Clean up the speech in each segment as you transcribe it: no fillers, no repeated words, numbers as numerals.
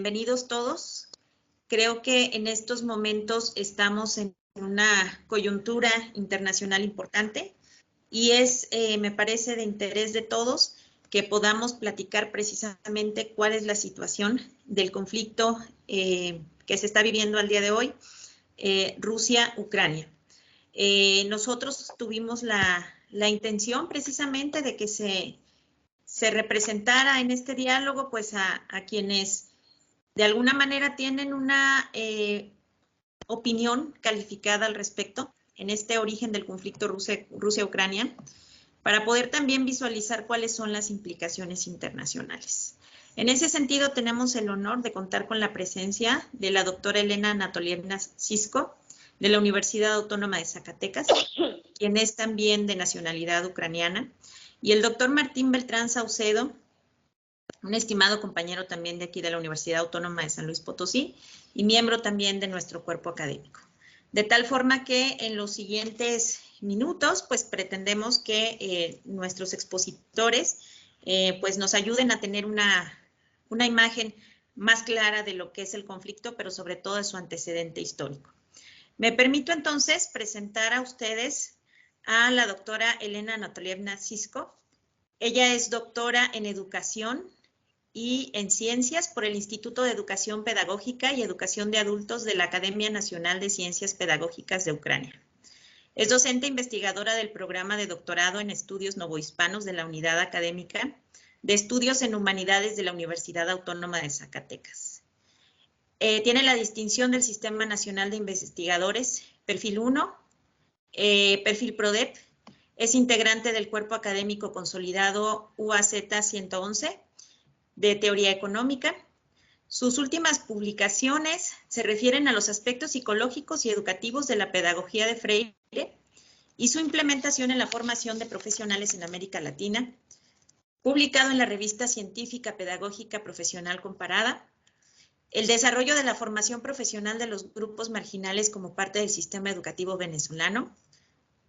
bienvenidos todos. Creo que en estos momentos estamos en una coyuntura internacional importante y me parece de interés de todos que podamos platicar precisamente cuál es la situación del conflicto que se está viviendo al día de hoy, Rusia-Ucrania. Nosotros tuvimos la intención precisamente de que se representara en este diálogo pues a quienes de alguna manera tienen una opinión calificada al respecto en este origen del conflicto Rusia-Ucrania, para poder también visualizar cuáles son las implicaciones internacionales. En ese sentido, tenemos el honor de contar con la presencia de la doctora Elena Anatolievna Zysko, de la Universidad Autónoma de Zacatecas, quien es también de nacionalidad ucraniana, y el doctor Martín Beltrán Saucedo, un estimado compañero también de aquí de la Universidad Autónoma de San Luis Potosí y miembro también de nuestro cuerpo académico. De tal forma que en los siguientes minutos, pues pretendemos que nuestros expositores pues nos ayuden a tener una imagen más clara de lo que es el conflicto, pero sobre todo de su antecedente histórico. Me permito entonces presentar a ustedes a la doctora Elena Anatolievna Zysko. Ella es doctora en Educación y en Ciencias por el Instituto de Educación Pedagógica y Educación de Adultos de la Academia Nacional de Ciencias Pedagógicas de Ucrania. Es docente investigadora del programa de doctorado en estudios novohispanos de la Unidad Académica de Estudios en Humanidades de la Universidad Autónoma de Zacatecas. Tiene la distinción del Sistema Nacional de Investigadores, Perfil 1, Perfil PRODEP. Es integrante del Cuerpo Académico Consolidado UAZ 111, de Teoría Económica. Sus últimas publicaciones se refieren a los aspectos psicológicos y educativos de la pedagogía de Freire y su implementación en la formación de profesionales en América Latina, publicado en la revista científica pedagógica profesional comparada, el desarrollo de la formación profesional de los grupos marginales como parte del sistema educativo venezolano,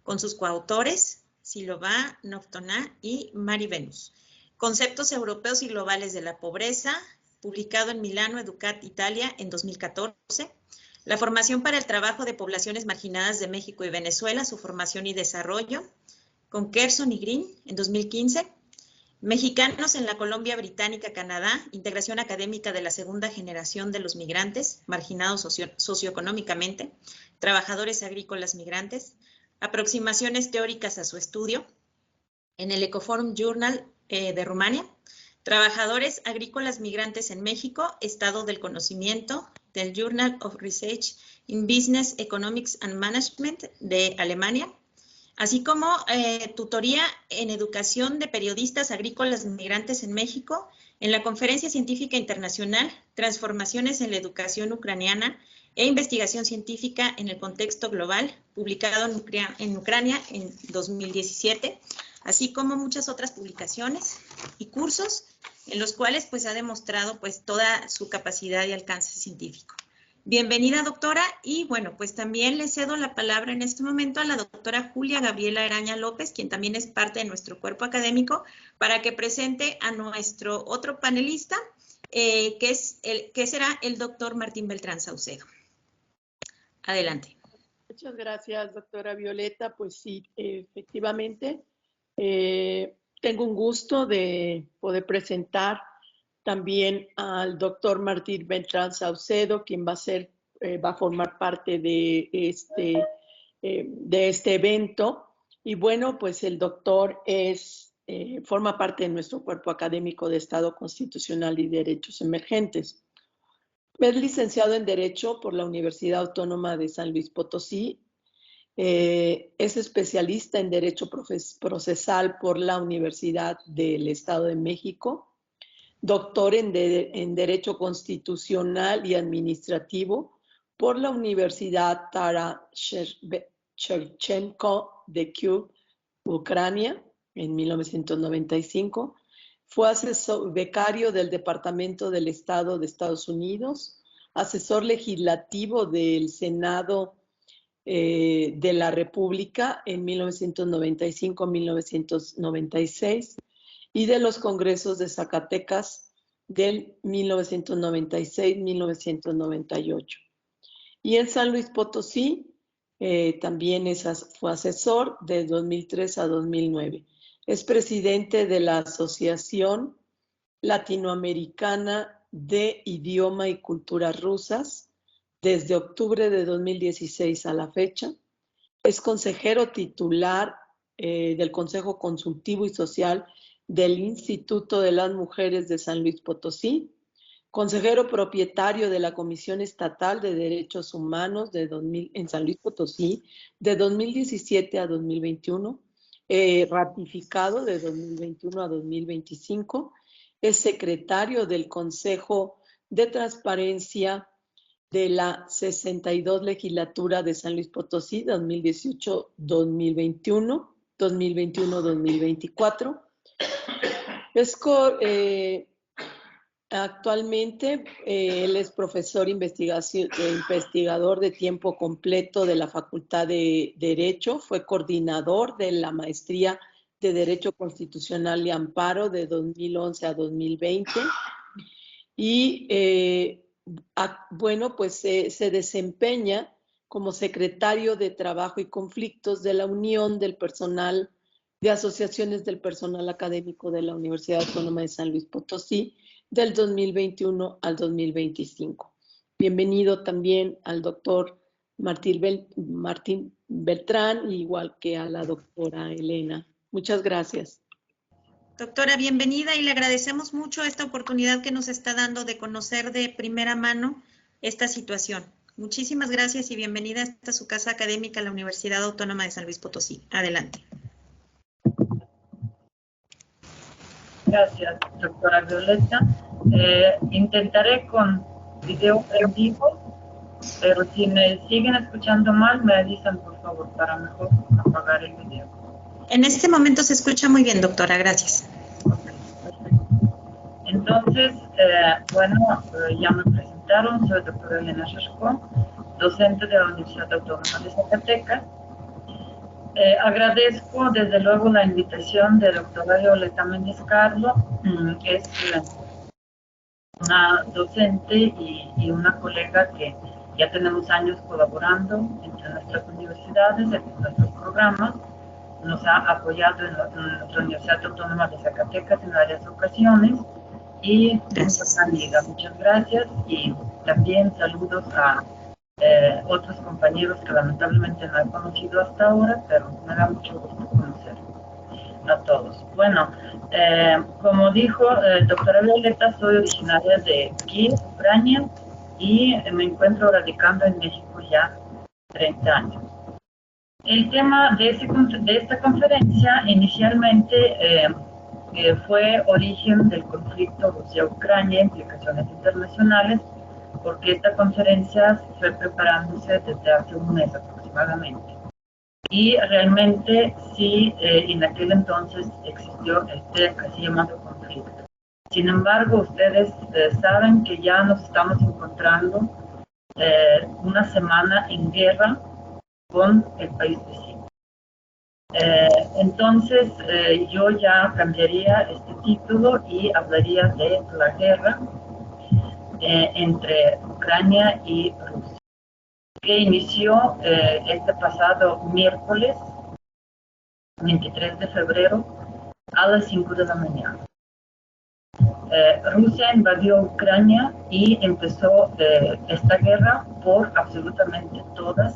con sus coautores, Silova, Noftoná y Mari Venus. Conceptos europeos y globales de la pobreza, publicado en Milano, Educat, Italia, en 2014. La formación para el trabajo de poblaciones marginadas de México y Venezuela, su formación y desarrollo, con Kerson y Green, en 2015. Mexicanos en la Colombia Británica, Canadá, integración académica de la segunda generación de los migrantes, marginados socioeconómicamente, trabajadores agrícolas migrantes, aproximaciones teóricas a su estudio, en el Ecoforum Journal de Rumania, trabajadores agrícolas migrantes en México, estado del conocimiento, del Journal of Research in Business Economics and Management de Alemania, así como tutoría en educación de periodistas agrícolas migrantes en México, en la Conferencia Científica Internacional, Transformaciones en la Educación Ucraniana e Investigación Científica en el Contexto Global, publicado en Ucrania en 2017, así como muchas otras publicaciones y cursos en los cuales pues ha demostrado pues toda su capacidad y alcance científico. Bienvenida, doctora, y bueno, pues también le cedo la palabra en este momento a la doctora Julia Gabriela Araña López, quien también es parte de nuestro cuerpo académico, para que presente a nuestro otro panelista, que será el doctor Martín Beltrán Saucedo. Adelante. Muchas gracias, doctora Violeta. Pues sí, efectivamente, tengo un gusto de poder presentar también al doctor Martín Beltrán Saucedo, quien va a formar parte de este evento. Y bueno, pues el doctor forma parte de nuestro cuerpo académico de Estado Constitucional y Derechos Emergentes. Es licenciado en Derecho por la Universidad Autónoma de San Luis Potosí. Es especialista en Derecho Procesal por la Universidad del Estado de México. Doctor en Derecho Constitucional y Administrativo por la Universidad Taras Shevchenko de Kiev, Ucrania, en 1995. Fue becario del Departamento del Estado de Estados Unidos, asesor legislativo del Senado de la República en 1995-1996 y de los Congresos de Zacatecas del 1996-1998. Y en San Luis Potosí también fue asesor de 2003 a 2009. Es presidente de la Asociación Latinoamericana de Idioma y Culturas Rusas desde octubre de 2016 a la fecha. Es consejero titular del Consejo Consultivo y Social del Instituto de las Mujeres de San Luis Potosí, consejero propietario de la Comisión Estatal de Derechos Humanos en San Luis Potosí de 2017 a 2021, ratificado de 2021 a 2025, es secretario del Consejo de Transparencia de la 62 Legislatura de San Luis Potosí 2018-2021, 2021-2024. Actualmente él es profesor investigador de tiempo completo de la Facultad de Derecho, fue coordinador de la maestría de Derecho Constitucional y Amparo de 2011 a 2020 y bueno, pues se desempeña como secretario de Trabajo y Conflictos de la Unión del Personal de Asociaciones del Personal Académico de la Universidad Autónoma de San Luis Potosí del 2021 al 2025. Bienvenido también al doctor Martín Beltrán, igual que a la doctora Elena. Muchas gracias. Doctora, bienvenida y le agradecemos mucho esta oportunidad que nos está dando de conocer de primera mano esta situación. Muchísimas gracias y bienvenida a esta su casa académica, la Universidad Autónoma de San Luis Potosí. Adelante. Gracias, doctora Violeta. Intentaré con video en vivo, pero si me siguen escuchando mal, me avisan, por favor, para mejor apagar el video. En este momento se escucha muy bien, doctora. Gracias. Okay, perfecto. Entonces, bueno, ya me presentaron. Soy doctora Elena Shashko, docente de la Universidad Autónoma de Zacatecas. Agradezco desde luego la invitación de doctora Violeta Méndez Carlo, que es una docente y una colega que ya tenemos años colaborando entre nuestras universidades, en nuestros programas. Nos ha apoyado en nuestra Universidad Autónoma de Zacatecas en varias ocasiones y es una amiga. Muchas gracias y también saludos a otros compañeros que lamentablemente no he conocido hasta ahora, pero me da mucho gusto conocer a todos. Bueno, como dijo doctora Violeta, soy originaria de Kiev, Ucrania, y me encuentro radicando en México ya 30 años. El tema de esta conferencia inicialmente fue origen del conflicto Rusia-Ucrania, implicaciones internacionales, porque esta conferencia fue preparándose desde hace un mes aproximadamente. Y realmente sí, en aquel entonces existió este así llamado conflicto. Sin embargo, ustedes saben que ya nos estamos encontrando una semana en guerra con el país vecino. Entonces, yo ya cambiaría este título y hablaría de la guerra entre Ucrania y Rusia, que inició este pasado miércoles 23 de febrero a las 5 de la mañana. Rusia invadió Ucrania y empezó esta guerra por absolutamente todos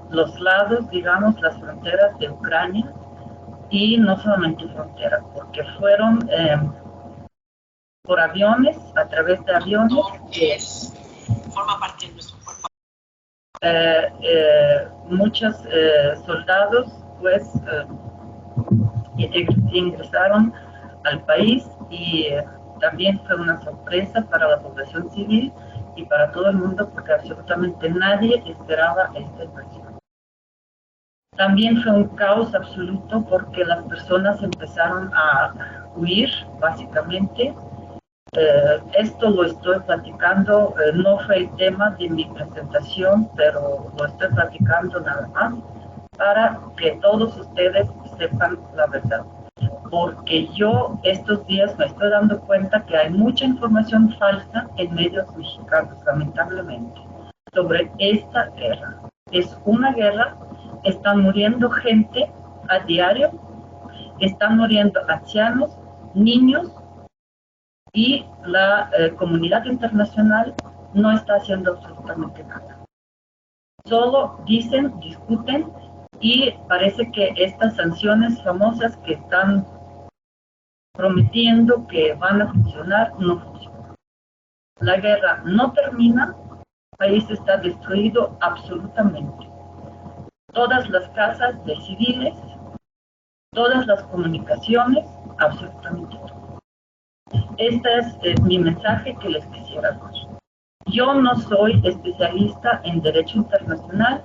los lados, digamos, las fronteras de Ucrania, y no solamente fronteras, porque fueron por aviones, a través de aviones. Forma parte de nuestro cuerpo. Muchos soldados pues ingresaron al país y también fue una sorpresa para la población civil y para todo el mundo porque absolutamente nadie esperaba esta invasión. También fue un caos absoluto porque las personas empezaron a huir básicamente. Esto lo estoy platicando, no fue el tema de mi presentación, pero lo estoy platicando nada más para que todos ustedes sepan la verdad. porque yo estos días me estoy dando cuenta que hay mucha información falsa en medios mexicanos, lamentablemente, sobre esta guerra. Es una guerra, están muriendo gente a diario, están muriendo ancianos, niños, y la comunidad internacional no está haciendo absolutamente nada. Solo dicen, discuten, y parece que estas sanciones famosas que están prometiendo que van a funcionar, no funcionan. La guerra no termina, el país está destruido absolutamente. Todas las casas de civiles, todas las comunicaciones, absolutamente todo. Este es mi mensaje que les quisiera dar. Yo no soy especialista en derecho internacional,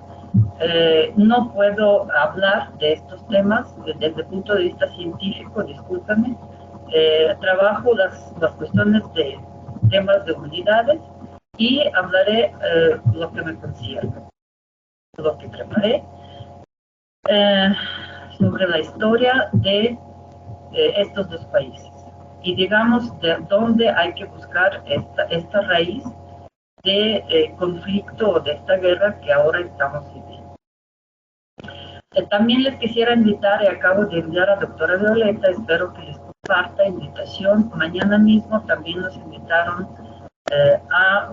no puedo hablar de estos temas desde el punto de vista científico, discúlpame. Trabajo las cuestiones de temas de humanidades y hablaré lo que me concierne, lo que preparé sobre la historia de estos dos países y digamos de dónde hay que buscar esta raíz de conflicto o de esta guerra que ahora estamos viviendo. También les quisiera invitar, y acabo de enviar a la doctora Violeta, espero que les comparta invitación. Mañana mismo también nos invitaron a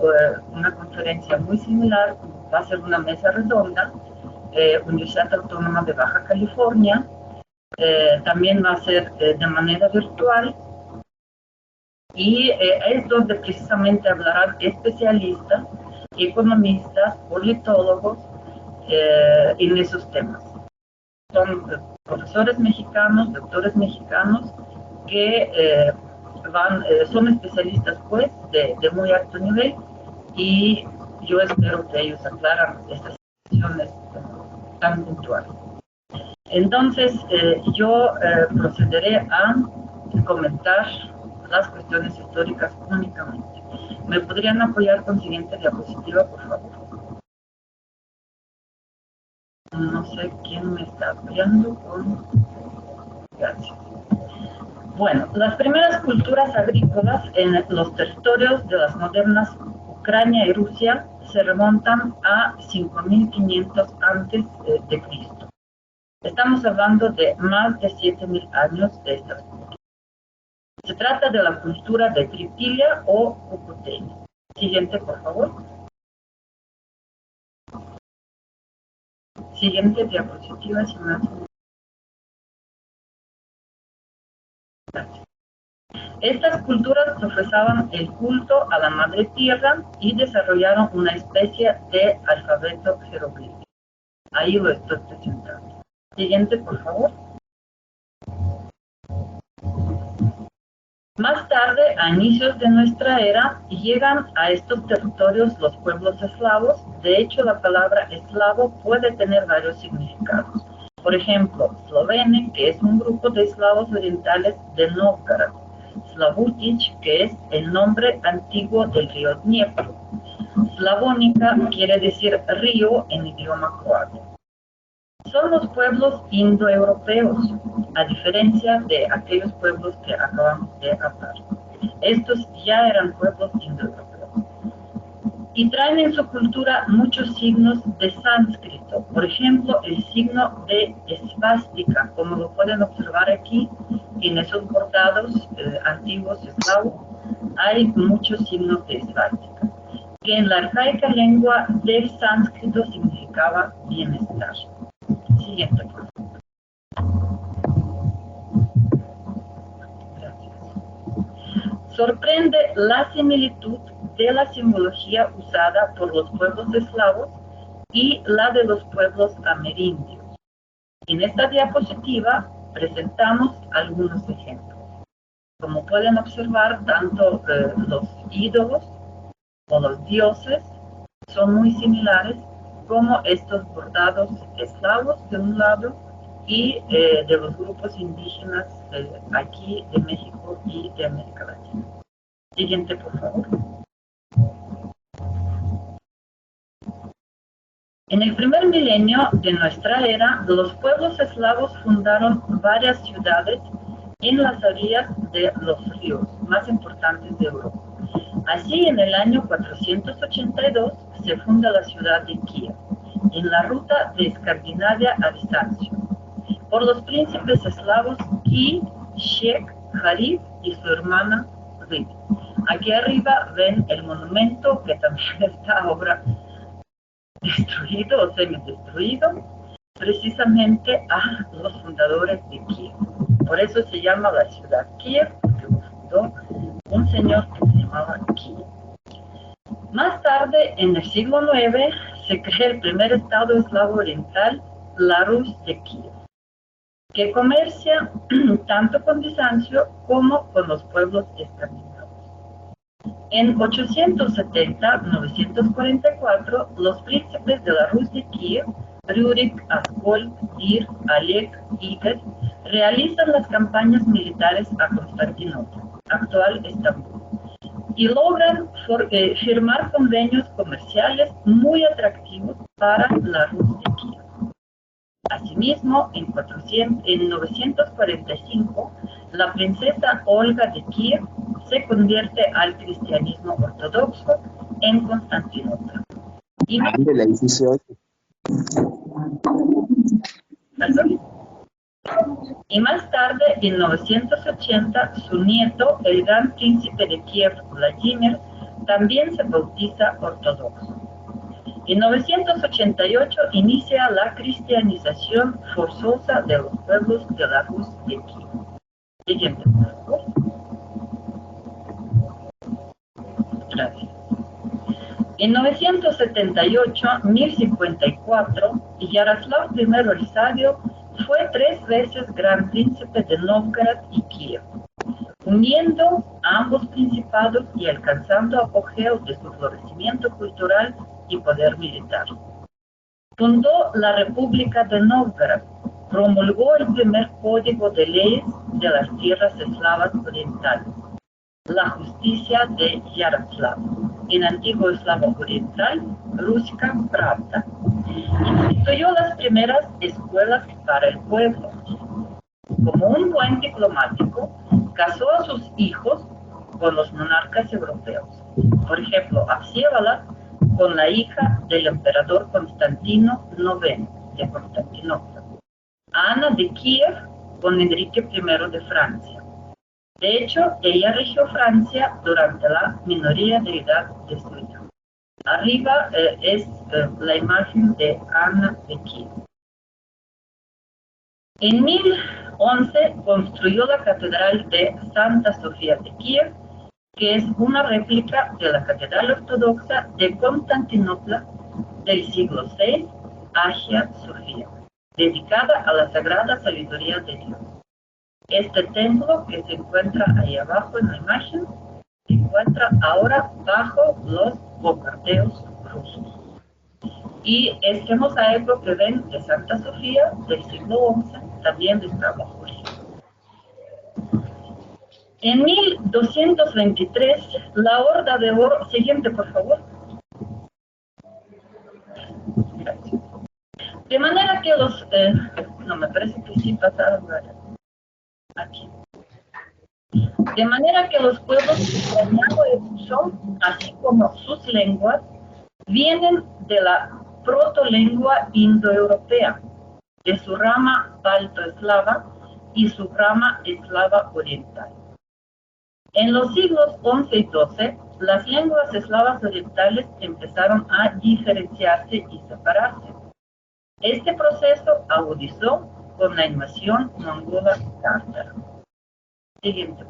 una conferencia muy similar, va a ser una mesa redonda, Universidad Autónoma de Baja California, también va a ser de manera virtual, y es donde precisamente hablarán especialistas, economistas, politólogos en esos temas. Son profesores mexicanos, doctores mexicanos que son especialistas pues de muy alto nivel, y yo espero que ellos aclaran estas cuestiones tan puntuales. Entonces yo procederé a comentar las cuestiones históricas únicamente. ¿Me podrían apoyar con siguiente diapositiva, por favor? No sé quién me está apoyando con... Gracias. Bueno, las primeras culturas agrícolas en los territorios de las modernas Ucrania y Rusia se remontan a 5500 antes de Cristo. Estamos hablando de más de 7000 años de estas culturas. Se trata de la cultura de Triptilia o Cucuteni. Siguiente, por favor. Siguiente diapositiva, si me hacen. Gracias. Estas culturas profesaban el culto a la madre tierra y desarrollaron una especie de alfabeto jeroglífico. Ahí lo estoy presentando. Siguiente, por favor. Más tarde, a inicios de nuestra era, llegan a estos territorios los pueblos eslavos. De hecho, la palabra eslavo puede tener varios significados. Por ejemplo, Slovene, que es un grupo de eslavos orientales de Novgorod. Slavutic, que es el nombre antiguo del río Dniepro. Slavónica quiere decir río en idioma croata. Son los pueblos indoeuropeos, a diferencia de aquellos pueblos que acabamos de hablar. Estos ya eran pueblos indoeuropeos. Y traen en su cultura muchos signos de sánscrito. Por ejemplo, el signo de esvástica, como lo pueden observar aquí, en esos bordados antiguos eslavos, hay muchos signos de esvástica, que en la arcaica lengua del sánscrito significaba bienestar. Siguiente, por favor. Gracias. Sorprende la similitud de la simbología usada por los pueblos eslavos y la de los pueblos amerindios. En esta diapositiva presentamos algunos ejemplos. Como pueden observar, tanto los ídolos o los dioses son muy similares, como estos bordados eslavos de un lado y de los grupos indígenas aquí de México y de América Latina. Siguiente, por favor. En el primer milenio de nuestra era, los pueblos eslavos fundaron varias ciudades en las orillas de los ríos más importantes de Europa. Así, en el año 482 se funda la ciudad de Kiev, en la ruta de Escandinavia a Bizancio, por los príncipes eslavos Ki, Shek, Harib y su hermana Rid. Aquí arriba ven el monumento que también está ahora destruido o semi-destruido, precisamente a los fundadores de Kiev. Por eso se llama la ciudad Kiev, porque lo fundó un señor que se llamaba Kiev. Más tarde, en el siglo IX, se crea el primer estado eslavo oriental, la Rus de Kiev, que comercia tanto con Bizancio como con los pueblos escandinavos. En 870-944, los príncipes de la Rus de Kiev, Rurik, Askol, Ir, Alek y Iger, realizan las campañas militares a Constantinopla, actual Estambul, y logran firmar convenios comerciales muy atractivos para la Rus de Kiev. Asimismo, en 945, la princesa Olga de Kiev se convierte al cristianismo ortodoxo en Constantinopla. Y más tarde, en 980, su nieto, el gran príncipe de Kiev, Vladimir, también se bautiza ortodoxo. En 988 inicia la cristianización forzosa de los pueblos de la Rus de Kiev. Siguiente, por favor. Gracias. En 978-1054, Yaroslav I el Sabio fue 3 veces gran príncipe de Novgorod y Kiev, uniendo a ambos principados y alcanzando apogeo de su florecimiento cultural y poder militar. Fundó la República de Novgorod, promulgó el primer código de leyes de las tierras eslavas orientales, la justicia de Yaroslav, en antiguo eslavo oriental, Ruska Pravda. Instituyó las primeras escuelas para el pueblo. Como un buen diplomático, casó a sus hijos con los monarcas europeos. Por ejemplo, Absievalad con la hija del emperador Constantino IX de Constantinopla. Ana de Kiev con Enrique I de Francia. De hecho, ella regió Francia durante la minoría de edad de su hijo. Arriba es la imagen de Ana de Kiev. En 1011 construyó la Catedral de Santa Sofía de Kiev, que es una réplica de la Catedral Ortodoxa de Constantinopla del siglo VI, Hagia Sofía, dedicada a la Sagrada Sabiduría de Dios. Este templo, que se encuentra ahí abajo en la imagen, se encuentra ahora bajo los bombardeos rusos. Y este mosaico que ven de Santa Sofía del siglo XI también está bajo él. En 1223, la Horda de Oro, siguiente por favor. Gracias. De manera que los, no me parece que sí pasaron aquí. De manera que los pueblos ucraniano-ruso, así como sus lenguas, vienen de la protolengua indoeuropea, de su rama baltoeslava y su rama eslava oriental. En los siglos XI y XII, las lenguas eslavas orientales empezaron a diferenciarse y separarse. Este proceso agudizó con la invasión mongola tártara. Siguiente.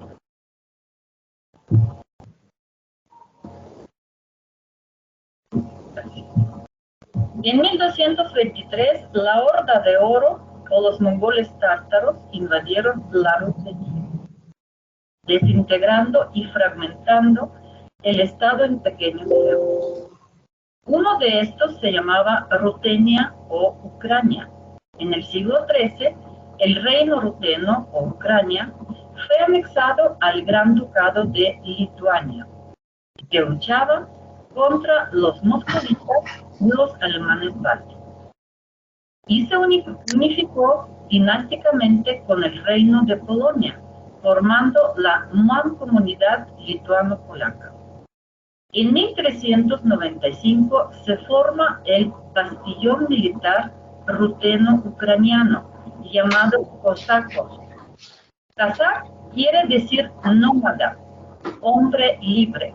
En 1223, la Horda de Oro, o los mongoles tártaros, invadieron la Rus de Kiev, desintegrando y fragmentando el estado en pequeños feudos. Uno de estos se llamaba Rutenia o Ucrania. En el siglo XIII, el reino ruteno o Ucrania fue anexado al Gran Ducado de Lituania, que luchaba contra los moscovitas y los alemanes bálticos, y se unificó dinásticamente con el reino de Polonia, formando la Mancomunidad Lituano-Polaca. En 1395 se forma el Bastillón Militar Ruteno-Ucraniano, llamado Cosacos. Cossack quiere decir nómada, hombre libre.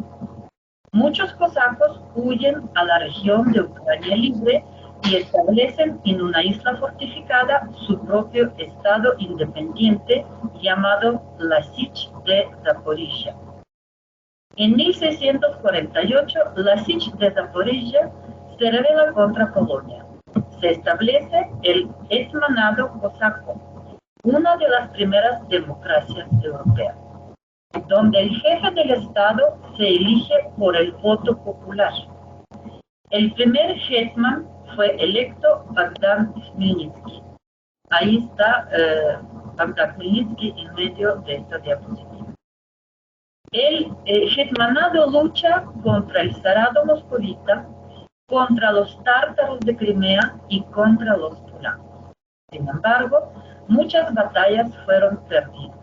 Muchos cosacos huyen a la región de Ucrania libre y establecen en una isla fortificada su propio estado independiente llamado la Sich de Zaporizhia. En 1648, la Sich de Zaporizhia se rebela contra Polonia. Se establece el Hetmanado cosaco, una de las primeras democracias europeas, donde el jefe del Estado se elige por el voto popular. El primer hetman fue electo Bogdan Khmelnytsky. Ahí está Bogdan Khmelnytsky en medio de esta diapositiva. El hetmanado lucha contra el zarado moscovita, contra los tártaros de Crimea y contra los polacos. Sin embargo, muchas batallas fueron perdidas.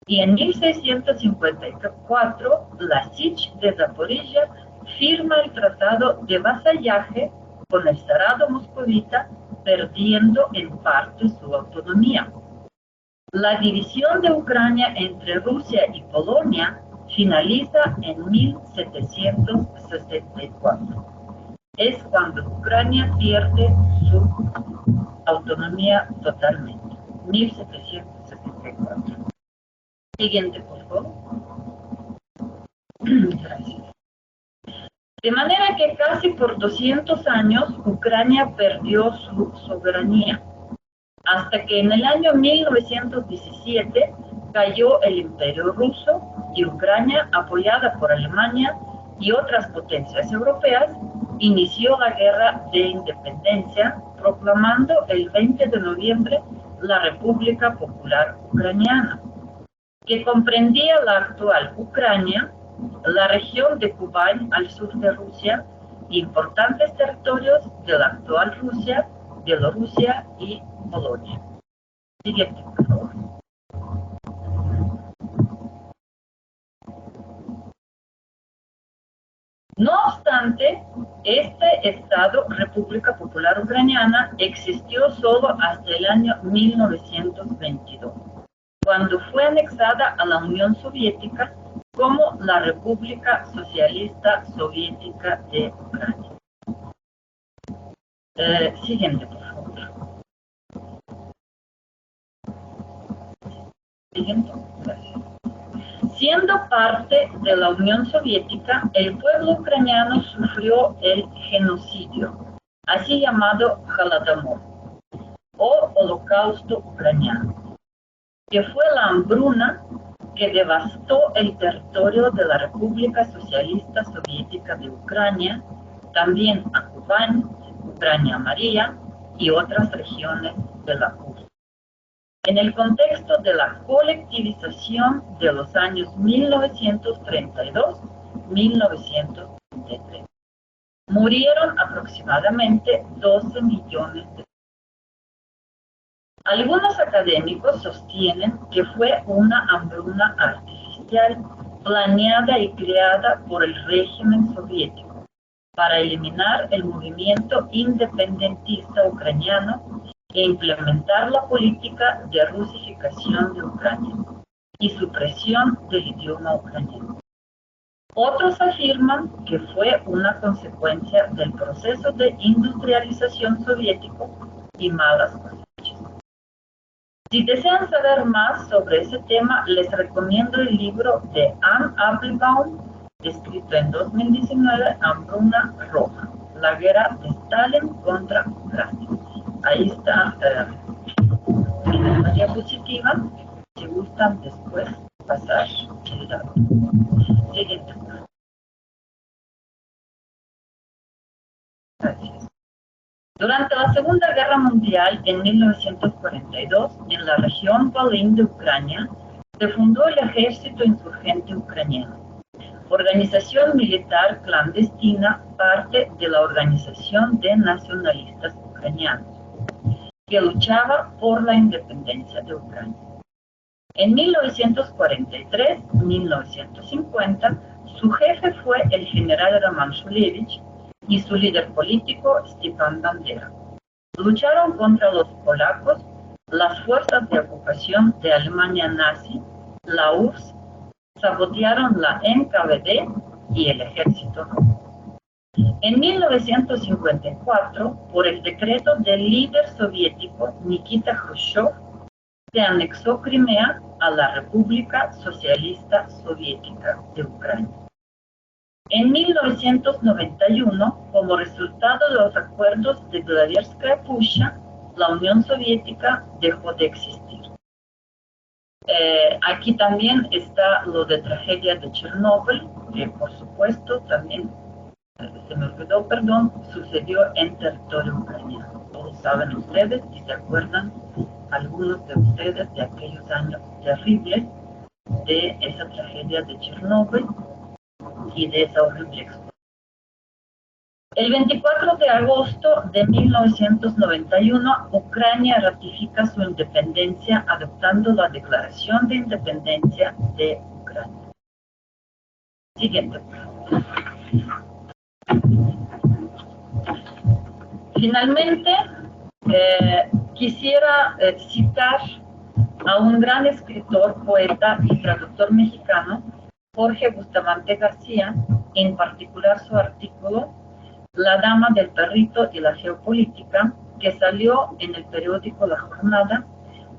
Y en 1654, la Sich de Zaporizhia firma el tratado de vasallaje con el zarado moscovita, perdiendo en parte su autonomía. La división de Ucrania entre Rusia y Polonia finaliza en 1764. Es cuando Ucrania pierde su autonomía totalmente. 1764. Siguiente, por favor. Gracias. De manera que casi por 200 años Ucrania perdió su soberanía, hasta que en el año 1917 cayó el Imperio Ruso y Ucrania, apoyada por Alemania y otras potencias europeas, inició la Guerra de Independencia, proclamando el 20 de noviembre la República Popular Ucraniana, que comprendía la actual Ucrania, la región de Kubán al sur de Rusia, importantes territorios de la actual Rusia, Bielorrusia y Polonia. Siguiente, por favor. No obstante, este Estado, República Popular Ucraniana, existió solo hasta el año 1922, cuando fue anexada a la Unión Soviética como la República Socialista Soviética de Ucrania. Siguiente, por favor. Siguiente, gracias. Siendo parte de la Unión Soviética, el pueblo ucraniano sufrió el genocidio, así llamado Holodomor, o Holocausto ucraniano, que fue la hambruna que devastó el territorio de la República Socialista Soviética de Ucrania, también a Kubán, Ucrania Amarilla y otras regiones de la URSS. En el contexto de la colectivización de los años 1932-1933, murieron aproximadamente 12 millones de personas. Algunos académicos sostienen que fue una hambruna artificial planeada y creada por el régimen soviético para eliminar el movimiento independentista ucraniano e implementar la política de rusificación de Ucrania y supresión del idioma ucraniano. Otros afirman que fue una consecuencia del proceso de industrialización soviético y malas cosechas. Si desean saber más sobre ese tema, les recomiendo el libro de Anne Applebaum, escrito en 2019, Hambruna Roja, la guerra de Stalin contra Ucrania. Ahí está en la diapositiva, si gustan después pasar el dato. Siguiente. Gracias. Durante la Segunda Guerra Mundial, en 1942, en la región Volyn de Ucrania, se fundó el Ejército Insurgente Ucraniano, organización militar clandestina, parte de la Organización de Nacionalistas Ucranianos, que luchaba por la independencia de Ucrania. En 1943-1950, su jefe fue el general Roman Shulevich y su líder político Stepan Bandera. Lucharon contra los polacos, las fuerzas de ocupación de Alemania nazi, la URSS, sabotearon la NKVD y el ejército rojo. En 1954, por el decreto del líder soviético Nikita Khrushchev, se anexó Crimea a la República Socialista Soviética de Ucrania. En 1991, como resultado de los acuerdos de Belagorskaya Pusha, la Unión Soviética dejó de existir. Aquí también está lo de tragedia de Chernóbil, que por supuesto también, se me olvidó, perdón, sucedió en territorio ucraniano. Todos saben ustedes y se acuerdan algunos de ustedes de aquellos años terribles de esa tragedia de Chernóbil y de esa horrible explosión. El 24 de agosto de 1991, Ucrania ratifica su independencia adoptando la Declaración de Independencia de Ucrania. Siguiente. Finalmente, quisiera citar a un gran escritor, poeta y traductor mexicano, Jorge Bustamante García, en particular su artículo La Dama del Perrito y la Geopolítica, que salió en el periódico La Jornada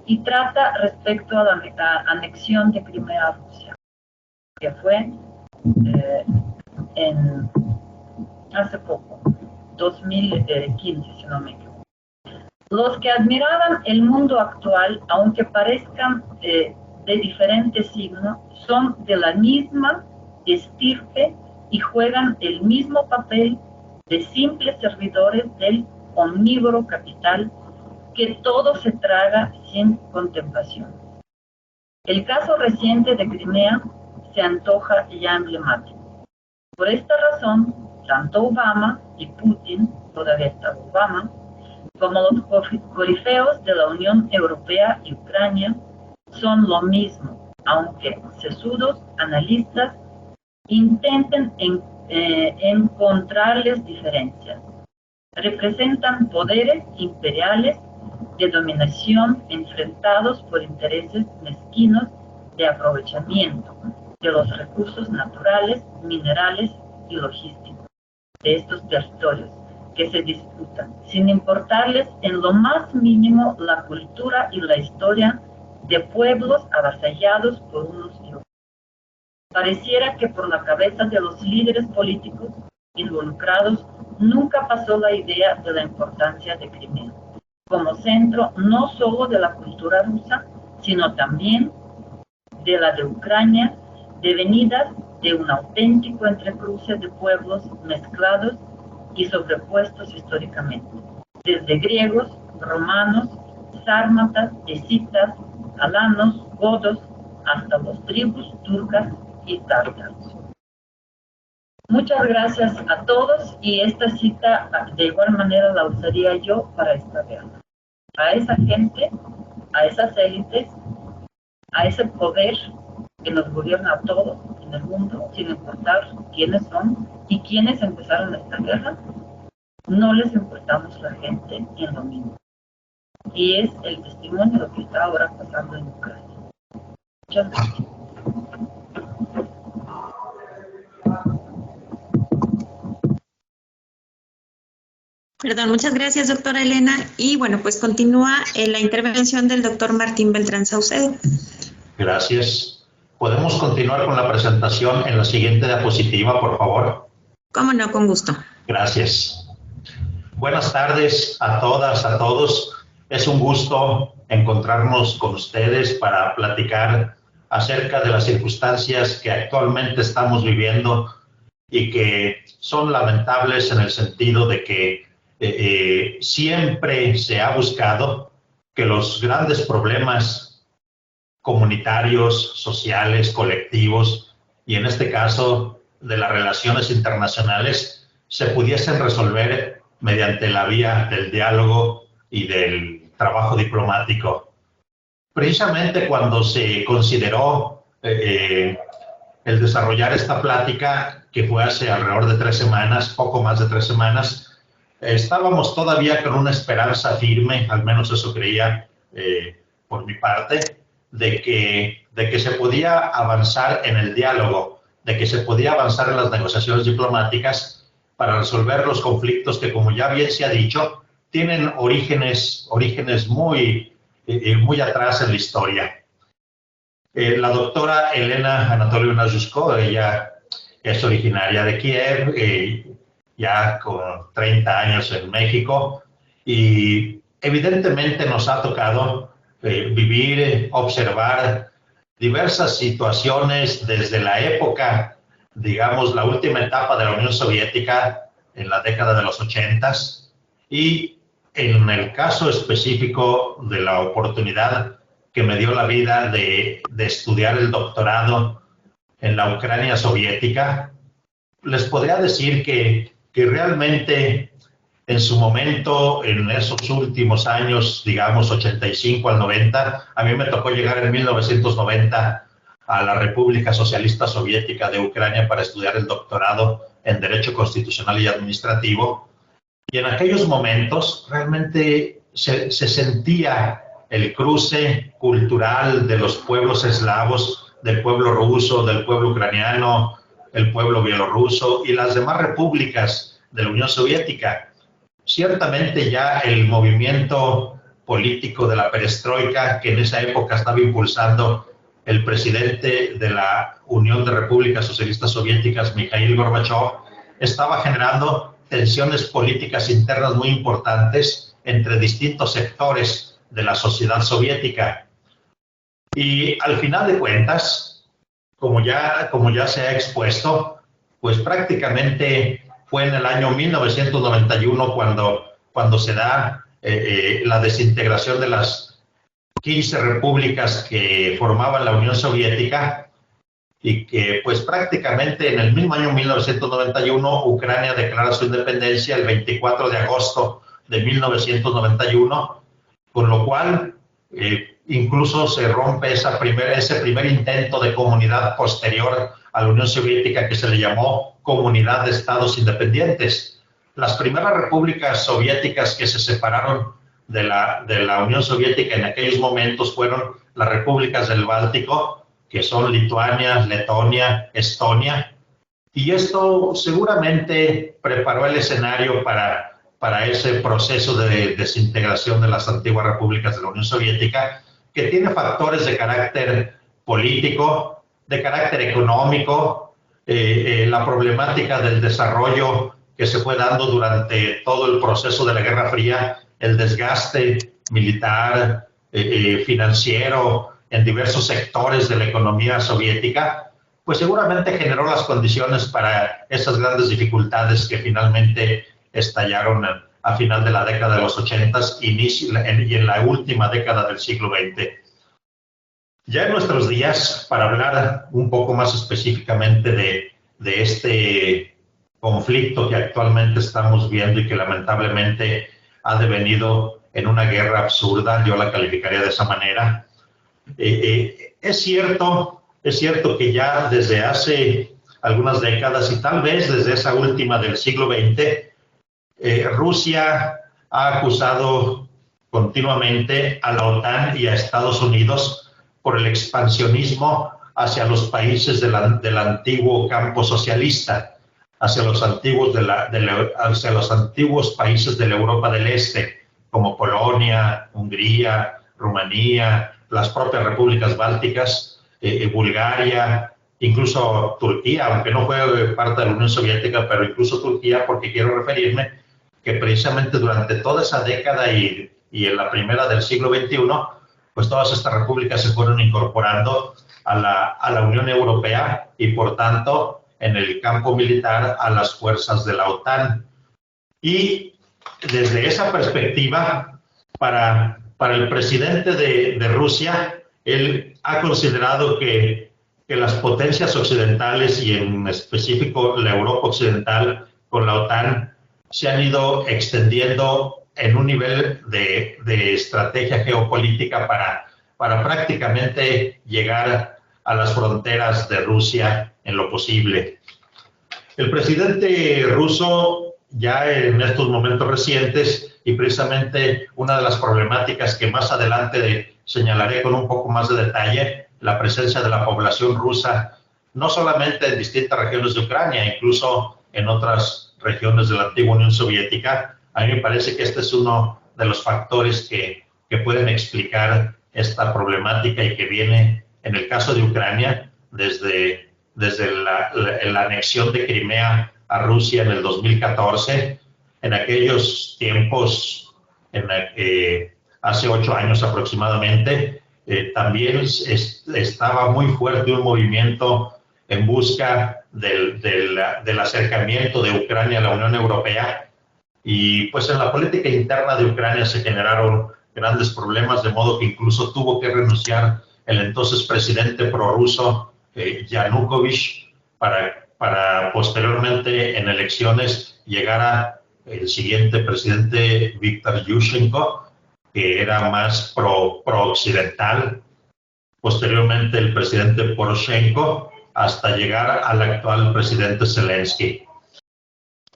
y trata respecto a la anexión de Crimea a Rusia, que fue hace poco, 2015, si no me equivoco. Los que admiraban el mundo actual, aunque parezcan de diferente signo, son de la misma estirpe y juegan el mismo papel de simples servidores del omnívoro capital que todo se traga sin contemplación. El caso reciente de Crimea se antoja ya emblemático. Por esta razón, tanto Obama y Putin, todavía está Obama, como los corifeos de la Unión Europea y Ucrania son lo mismo, aunque sesudos analistas intenten encontrarles diferencias. Representan poderes imperiales de dominación enfrentados por intereses mezquinos de aprovechamiento de los recursos naturales, minerales y logísticos de estos territorios que se disputan, sin importarles en lo más mínimo la cultura y la historia de pueblos avasallados por unos y otros. Pareciera que por la cabeza de los líderes políticos involucrados nunca pasó la idea de la importancia de Crimea, como centro no solo de la cultura rusa, sino también de la de Ucrania, devenidas de un auténtico entrecruce de pueblos mezclados y sobrepuestos históricamente, desde griegos, romanos, sármatas, escitas, alanos, godos, hasta los tribus turcas y tártaros. Muchas gracias a todos y esta cita de igual manera la usaría yo para esta guerra. A esa gente, a esas élites, a ese poder que nos gobierna a todos en el mundo, sin importar quiénes son y quiénes empezaron esta guerra, no les importamos la gente en lo mínimo. Y es el testimonio de lo que está ahora pasando en Ucrania. Muchas gracias. Perdón, muchas gracias, doctora Elena. Y bueno, pues continúa la intervención del doctor Martín Beltrán Saucedo. Gracias. ¿Podemos continuar con la presentación en la siguiente diapositiva, por favor? Cómo no, con gusto. Gracias. Buenas tardes a todas, a todos. Es un gusto encontrarnos con ustedes para platicar acerca de las circunstancias que actualmente estamos viviendo y que son lamentables en el sentido de que siempre se ha buscado que los grandes problemas comunitarios, sociales, colectivos y en este caso de las relaciones internacionales se pudiesen resolver mediante la vía del diálogo y del trabajo diplomático. precisamente cuando se consideró el desarrollar esta plática, que fue hace alrededor de 3 semanas, poco más de 3 semanas, estábamos todavía con una esperanza firme, al menos eso creía por mi parte, de que se podía avanzar en el diálogo, de que se podía avanzar en las negociaciones diplomáticas para resolver los conflictos que, como ya bien se ha dicho, tienen orígenes muy atrás en la historia. La doctora Elena Anatolievna Zhuskov, ella es originaria de Kiev, ya con 30 años en México, y evidentemente nos ha tocado vivir, observar diversas situaciones desde la época, digamos, la última etapa de la Unión Soviética en la década de los 80s, y en el caso específico de la oportunidad que me dio la vida de estudiar el doctorado en la Ucrania soviética, les podría decir que realmente en su momento, en esos últimos años, digamos 85 al 90, a mí me tocó llegar en 1990 a la República Socialista Soviética de Ucrania para estudiar el doctorado en Derecho Constitucional y Administrativo. Y en aquellos momentos realmente se sentía el cruce cultural de los pueblos eslavos, del pueblo ruso, del pueblo ucraniano, el pueblo bielorruso y las demás repúblicas de la Unión Soviética. Ciertamente ya el movimiento político de la perestroika, que en esa época estaba impulsando el presidente de la Unión de Repúblicas Socialistas Soviéticas, Mikhail Gorbachev, estaba generando tensiones políticas internas muy importantes entre distintos sectores de la sociedad soviética. Y al final de cuentas, como ya se ha expuesto, pues prácticamente fue en el año 1991 cuando se da la desintegración de las 15 repúblicas que formaban la Unión Soviética, y que pues prácticamente en el mismo año 1991 Ucrania declara su independencia el 24 de agosto de 1991, con lo cual incluso se rompe ese primer intento de comunidad posterior a la Unión Soviética, que se le llamó Comunidad de Estados Independientes. Las primeras repúblicas soviéticas que se separaron de la Unión Soviética en aquellos momentos fueron las repúblicas del Báltico, que son Lituania, Letonia, Estonia, y esto seguramente preparó el escenario para ese proceso de desintegración de las antiguas repúblicas de la Unión Soviética, que tiene factores de carácter político, de carácter económico, la problemática del desarrollo que se fue dando durante todo el proceso de la Guerra Fría, el desgaste militar, financiero en diversos sectores de la economía soviética, pues seguramente generó las condiciones para esas grandes dificultades que finalmente estallaron a final de la década de los 80s y en la última década del siglo XX. Ya en nuestros días, para hablar un poco más específicamente de este conflicto que actualmente estamos viendo y que lamentablemente ha devenido en una guerra absurda, yo la calificaría de esa manera. Es cierto que ya desde hace algunas décadas y tal vez desde esa última del siglo XX, Rusia ha acusado continuamente a la OTAN y a Estados Unidos por el expansionismo hacia los países del antiguo campo socialista, hacia los antiguos países de la Europa del Este, como Polonia, Hungría, Rumanía, las propias repúblicas bálticas, Bulgaria, incluso Turquía, aunque no fue parte de la Unión Soviética, pero incluso Turquía, porque quiero referirme que precisamente durante toda esa década y en la primera del siglo XXI, pues todas estas repúblicas se fueron incorporando a la Unión Europea y, por tanto, en el campo militar a las fuerzas de la OTAN. Y desde esa perspectiva, para el presidente de Rusia, él ha considerado que las potencias occidentales y en específico la Europa occidental con la OTAN se han ido extendiendo en un nivel de estrategia geopolítica para para prácticamente llegar a las fronteras de Rusia en lo posible. El presidente ruso, ya en estos momentos recientes, y precisamente una de las problemáticas que más adelante señalaré con un poco más de detalle, la presencia de la población rusa, no solamente en distintas regiones de Ucrania, incluso en otras regiones de la antigua Unión Soviética. A mí me parece que este es uno de los factores que pueden explicar esta problemática y que viene, en el caso de Ucrania, desde la anexión de Crimea a Rusia en el 2014. En aquellos tiempos, hace 8 años aproximadamente, también estaba muy fuerte un movimiento en busca del acercamiento de Ucrania a la Unión Europea, y pues en la política interna de Ucrania se generaron grandes problemas, de modo que incluso tuvo que renunciar el entonces presidente prorruso Yanukovych para posteriormente en elecciones llegara el siguiente presidente Viktor Yushchenko, que era más pro-occidental, posteriormente el presidente Poroshenko, hasta llegar al actual presidente Zelensky.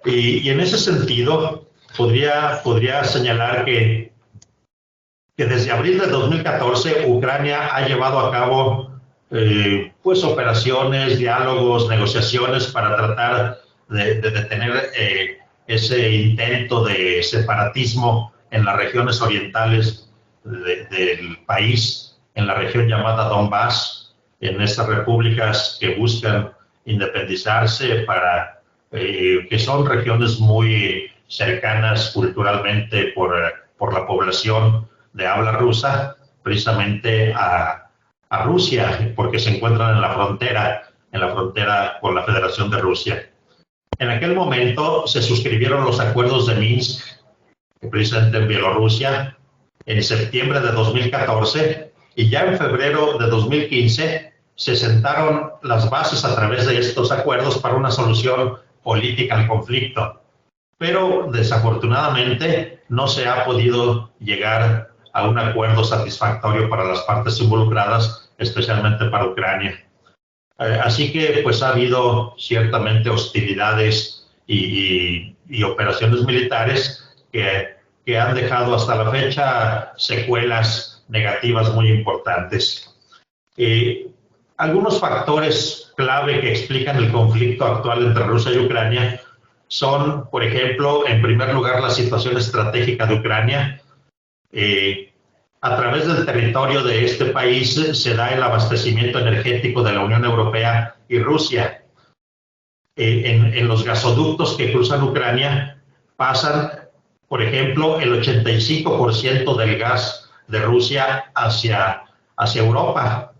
Y en ese sentido, podría señalar que desde abril de 2014 Ucrania ha llevado a cabo pues operaciones, diálogos, negociaciones para tratar de detener ese intento de separatismo en las regiones orientales del país, en la región llamada Donbass, en estas repúblicas que buscan independizarse, que son regiones muy cercanas culturalmente por la población de habla rusa, precisamente a Rusia, porque se encuentran en la frontera con la Federación de Rusia. En aquel momento se suscribieron los acuerdos de Minsk, precisamente en Bielorrusia, en septiembre de 2014, y ya en febrero de 2015 se sentaron las bases a través de estos acuerdos para una solución política al conflicto. Pero desafortunadamente no se ha podido llegar a un acuerdo satisfactorio para las partes involucradas, especialmente para Ucrania. Así que pues ha habido ciertamente hostilidades y operaciones militares que han dejado hasta la fecha secuelas negativas muy importantes. Algunos factores clave que explican el conflicto actual entre Rusia y Ucrania son, por ejemplo, en primer lugar, la situación estratégica de Ucrania. A través del territorio de este país se da el abastecimiento energético de la Unión Europea y Rusia. En los gasoductos que cruzan Ucrania pasan, por ejemplo, el 85% del gas de Rusia hacia Europa.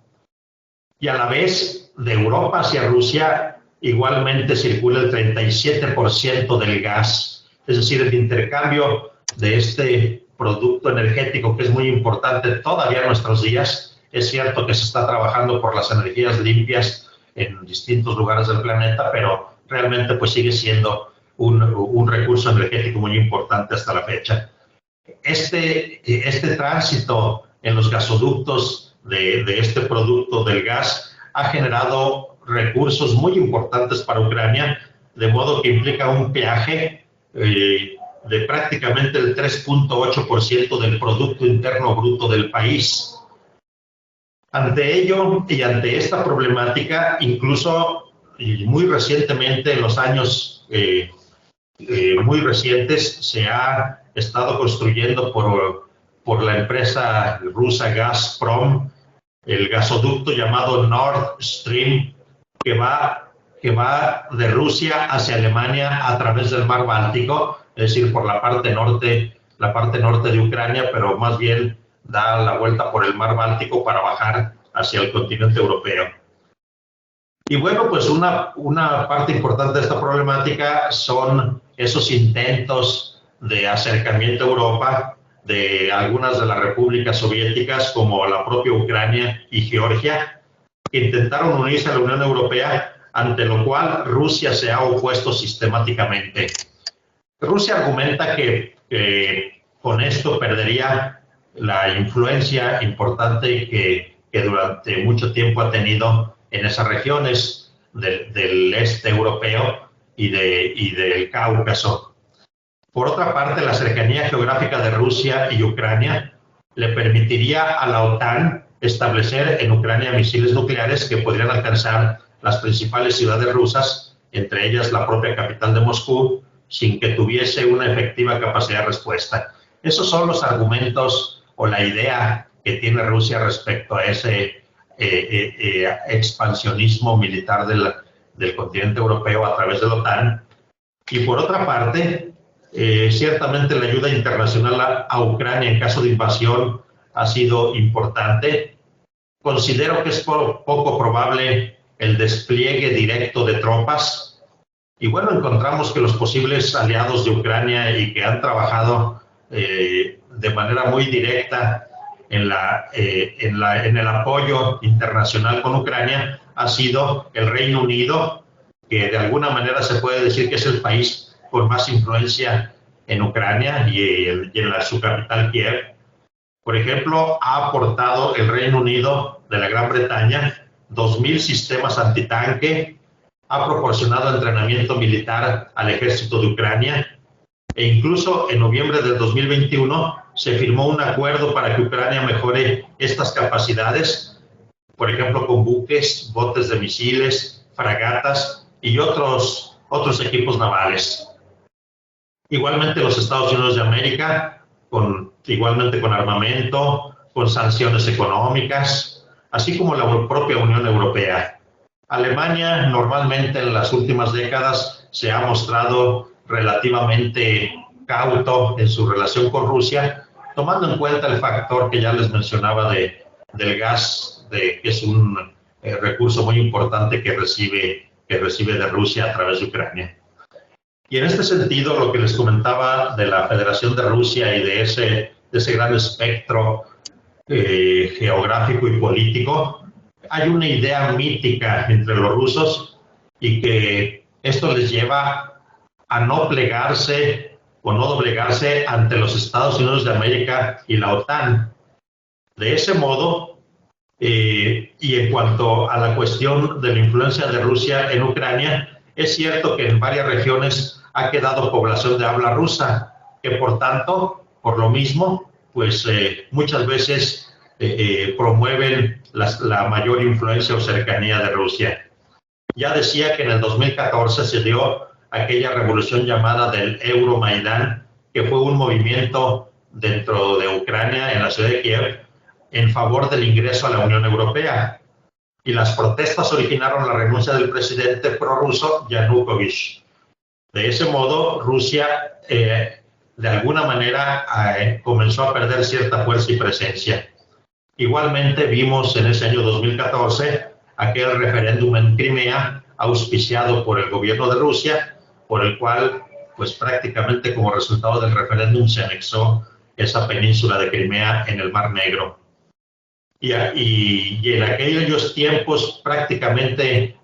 Y a la vez, de Europa hacia Rusia, igualmente circula el 37% del gas. Es decir, el intercambio de este producto energético, que es muy importante todavía en nuestros días. Es cierto que se está trabajando por las energías limpias en distintos lugares del planeta, pero realmente pues sigue siendo un recurso energético muy importante hasta la fecha. Este tránsito en los gasoductos de este producto del gas ha generado recursos muy importantes para Ucrania, de modo que implica un peaje de prácticamente el 3.8% del Producto Interno Bruto del país. Ante ello y ante esta problemática, incluso muy recientemente, en los años muy recientes, se ha estado construyendo por la empresa rusa Gazprom el gasoducto llamado Nord Stream, que va de Rusia hacia Alemania a través del mar Báltico, es decir, por la parte norte de Ucrania, pero más bien da la vuelta por el mar Báltico para bajar hacia el continente europeo. Y bueno, pues una parte importante de esta problemática son esos intentos de acercamiento a Europa de algunas de las repúblicas soviéticas, como la propia Ucrania y Georgia, que intentaron unirse a la Unión Europea, ante lo cual Rusia se ha opuesto sistemáticamente. Rusia argumenta que con esto perdería la influencia importante que durante mucho tiempo ha tenido en esas regiones del este europeo y del Cáucaso. Por otra parte, la cercanía geográfica de Rusia y Ucrania le permitiría a la OTAN establecer en Ucrania misiles nucleares que podrían alcanzar las principales ciudades rusas, entre ellas la propia capital de Moscú, sin que tuviese una efectiva capacidad de respuesta. Esos son los argumentos o la idea que tiene Rusia respecto a ese expansionismo militar del continente europeo a través de la OTAN. Y por otra parte, ciertamente la ayuda internacional a Ucrania en caso de invasión ha sido importante. Considero que es poco probable el despliegue directo de tropas. Y bueno, encontramos que los posibles aliados de Ucrania y que han trabajado de manera muy directa en el apoyo internacional con Ucrania ha sido el Reino Unido, que de alguna manera se puede decir que es el país con más influencia en Ucrania y en su capital Kiev. Por ejemplo, ha aportado el Reino Unido de la Gran Bretaña 2.000 sistemas antitanque, ha proporcionado entrenamiento militar al ejército de Ucrania e incluso en noviembre del 2021 se firmó un acuerdo para que Ucrania mejore estas capacidades, por ejemplo, con buques, botes de misiles, fragatas y otros equipos navales. Igualmente los Estados Unidos de América, igualmente con armamento, con sanciones económicas, así como la propia Unión Europea. Alemania normalmente en las últimas décadas se ha mostrado relativamente cauto en su relación con Rusia, tomando en cuenta el factor que ya les mencionaba del gas, que es un recurso muy importante que recibe de Rusia a través de Ucrania. Y en este sentido, lo que les comentaba de la Federación de Rusia y de ese gran espectro geográfico y político, hay una idea mítica entre los rusos y que esto les lleva a no plegarse o no doblegarse ante los Estados Unidos de América y la OTAN. De ese modo, y en cuanto a la cuestión de la influencia de Rusia en Ucrania, es cierto que en varias regiones ha quedado población de habla rusa, que por tanto, por lo mismo, pues muchas veces promueven la mayor influencia o cercanía de Rusia. Ya decía que en el 2014 se dio aquella revolución llamada del Euromaidán, que fue un movimiento dentro de Ucrania, en la ciudad de Kiev, en favor del ingreso a la Unión Europea. Y las protestas originaron la renuncia del presidente prorruso Yanukovych. De ese modo, Rusia, de alguna manera, comenzó a perder cierta fuerza y presencia. Igualmente, vimos en ese año 2014 aquel referéndum en Crimea, auspiciado por el gobierno de Rusia, por el cual, pues prácticamente como resultado del referéndum se anexó esa península de Crimea en el Mar Negro. Y en aquellos tiempos, prácticamente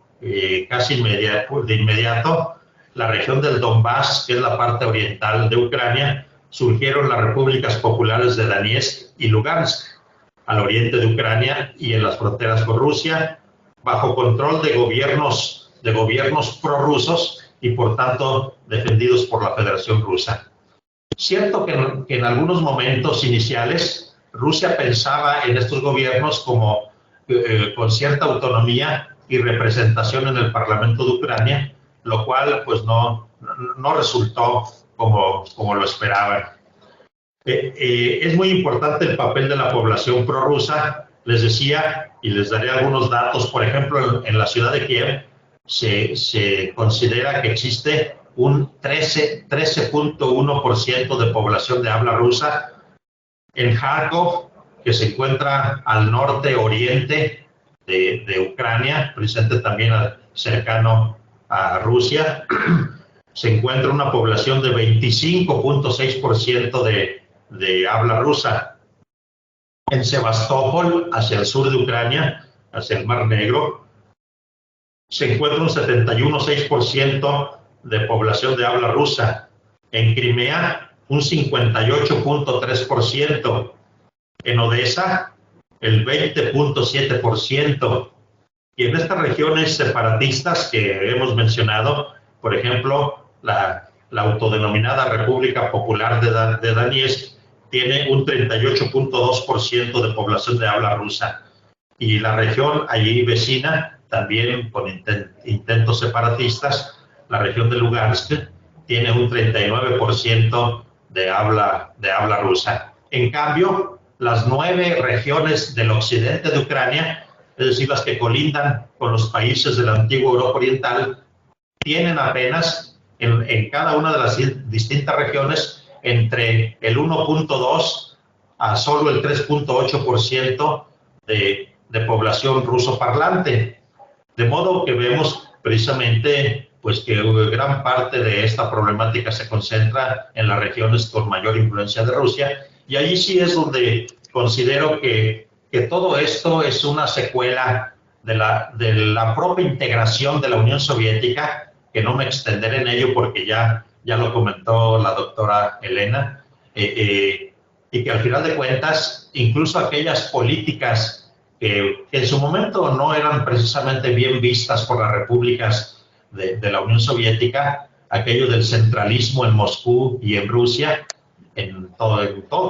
casi de inmediato, la región del Donbass, que es la parte oriental de Ucrania, surgieron las repúblicas populares de Donetsk y Lugansk, al oriente de Ucrania y en las fronteras con Rusia, bajo control de gobiernos prorrusos y por tanto defendidos por la Federación Rusa. Cierto que en algunos momentos iniciales Rusia pensaba en estos gobiernos como con cierta autonomía y representación en el Parlamento de Ucrania, lo cual pues no resultó como lo esperaban. Es muy importante el papel de la población prorrusa. Les decía, y les daré algunos datos, por ejemplo, en la ciudad de Kiev se considera que existe un 13.1% de población de habla rusa. En Kharkov, que se encuentra al norte oriente de Ucrania, presente también cercano a Rusia, se encuentra una población de 25.6% de habla rusa. En Sebastopol, hacia el sur de Ucrania, hacia el Mar Negro, se encuentra un 71.6% de población de habla rusa. En Crimea, un 58.3%. en Odessa el 20.7%. Y en estas regiones separatistas que hemos mencionado, por ejemplo, la autodenominada República Popular de Donetsk tiene un 38.2% de población de habla rusa. Y la región allí vecina, también con intentos separatistas, la región de Lugansk, tiene un 39% de habla rusa. En cambio, las 9 regiones del occidente de Ucrania, es decir, las que colindan con los países de la antigua Europa Oriental, tienen apenas en cada una de las distintas regiones entre el 1.2 a solo el 3.8% de población ruso parlante. De modo que vemos precisamente pues que gran parte de esta problemática se concentra en las regiones con mayor influencia de Rusia, y allí sí es donde considero que todo esto es una secuela de la propia integración de la Unión Soviética, que no me extenderé en ello porque ya lo comentó la doctora Elena, y que al final de cuentas, incluso aquellas políticas que en su momento no eran precisamente bien vistas por las repúblicas de la Unión Soviética, aquello del centralismo en Moscú y en Rusia,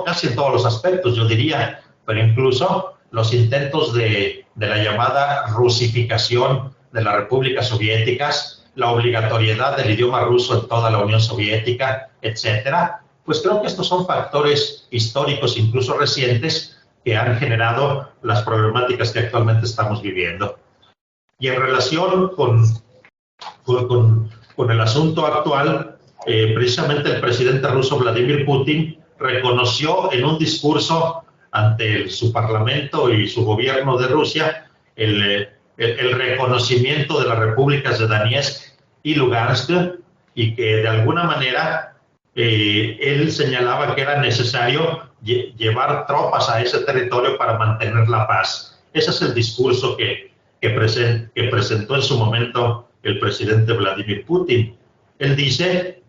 casi en todos los aspectos, yo diría, pero incluso los intentos de la llamada rusificación de las repúblicas soviéticas, la obligatoriedad del idioma ruso en toda la Unión Soviética, etcétera, pues creo que estos son factores históricos, incluso recientes, que han generado las problemáticas que actualmente estamos viviendo. Y en relación con el asunto actual, precisamente el presidente ruso Vladimir Putin reconoció en un discurso ante su parlamento y su gobierno de Rusia el reconocimiento de las repúblicas de Donetsk y Lugansk, y que de alguna manera él señalaba que era necesario llevar tropas a ese territorio para mantener la paz. Ese es el discurso que presentó en su momento el presidente Vladimir Putin. Él dice: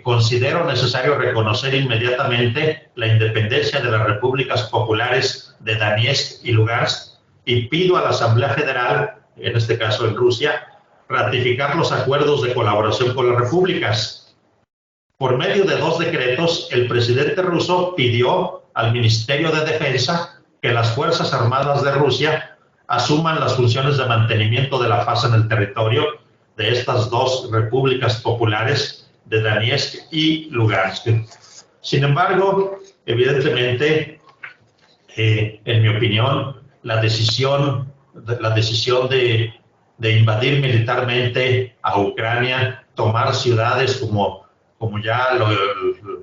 considero necesario reconocer inmediatamente la independencia de las repúblicas populares de Donetsk y Lugansk, y pido a la Asamblea Federal, en este caso en Rusia, ratificar los acuerdos de colaboración con las repúblicas. Por medio de 2 decretos, el presidente ruso pidió al Ministerio de Defensa que las Fuerzas Armadas de Rusia asuman las funciones de mantenimiento de la paz en el territorio de estas 2 repúblicas populares de Donetsk y Lugansk. Sin embargo, evidentemente, en mi opinión, la decisión de invadir militarmente a Ucrania, tomar ciudades como ya lo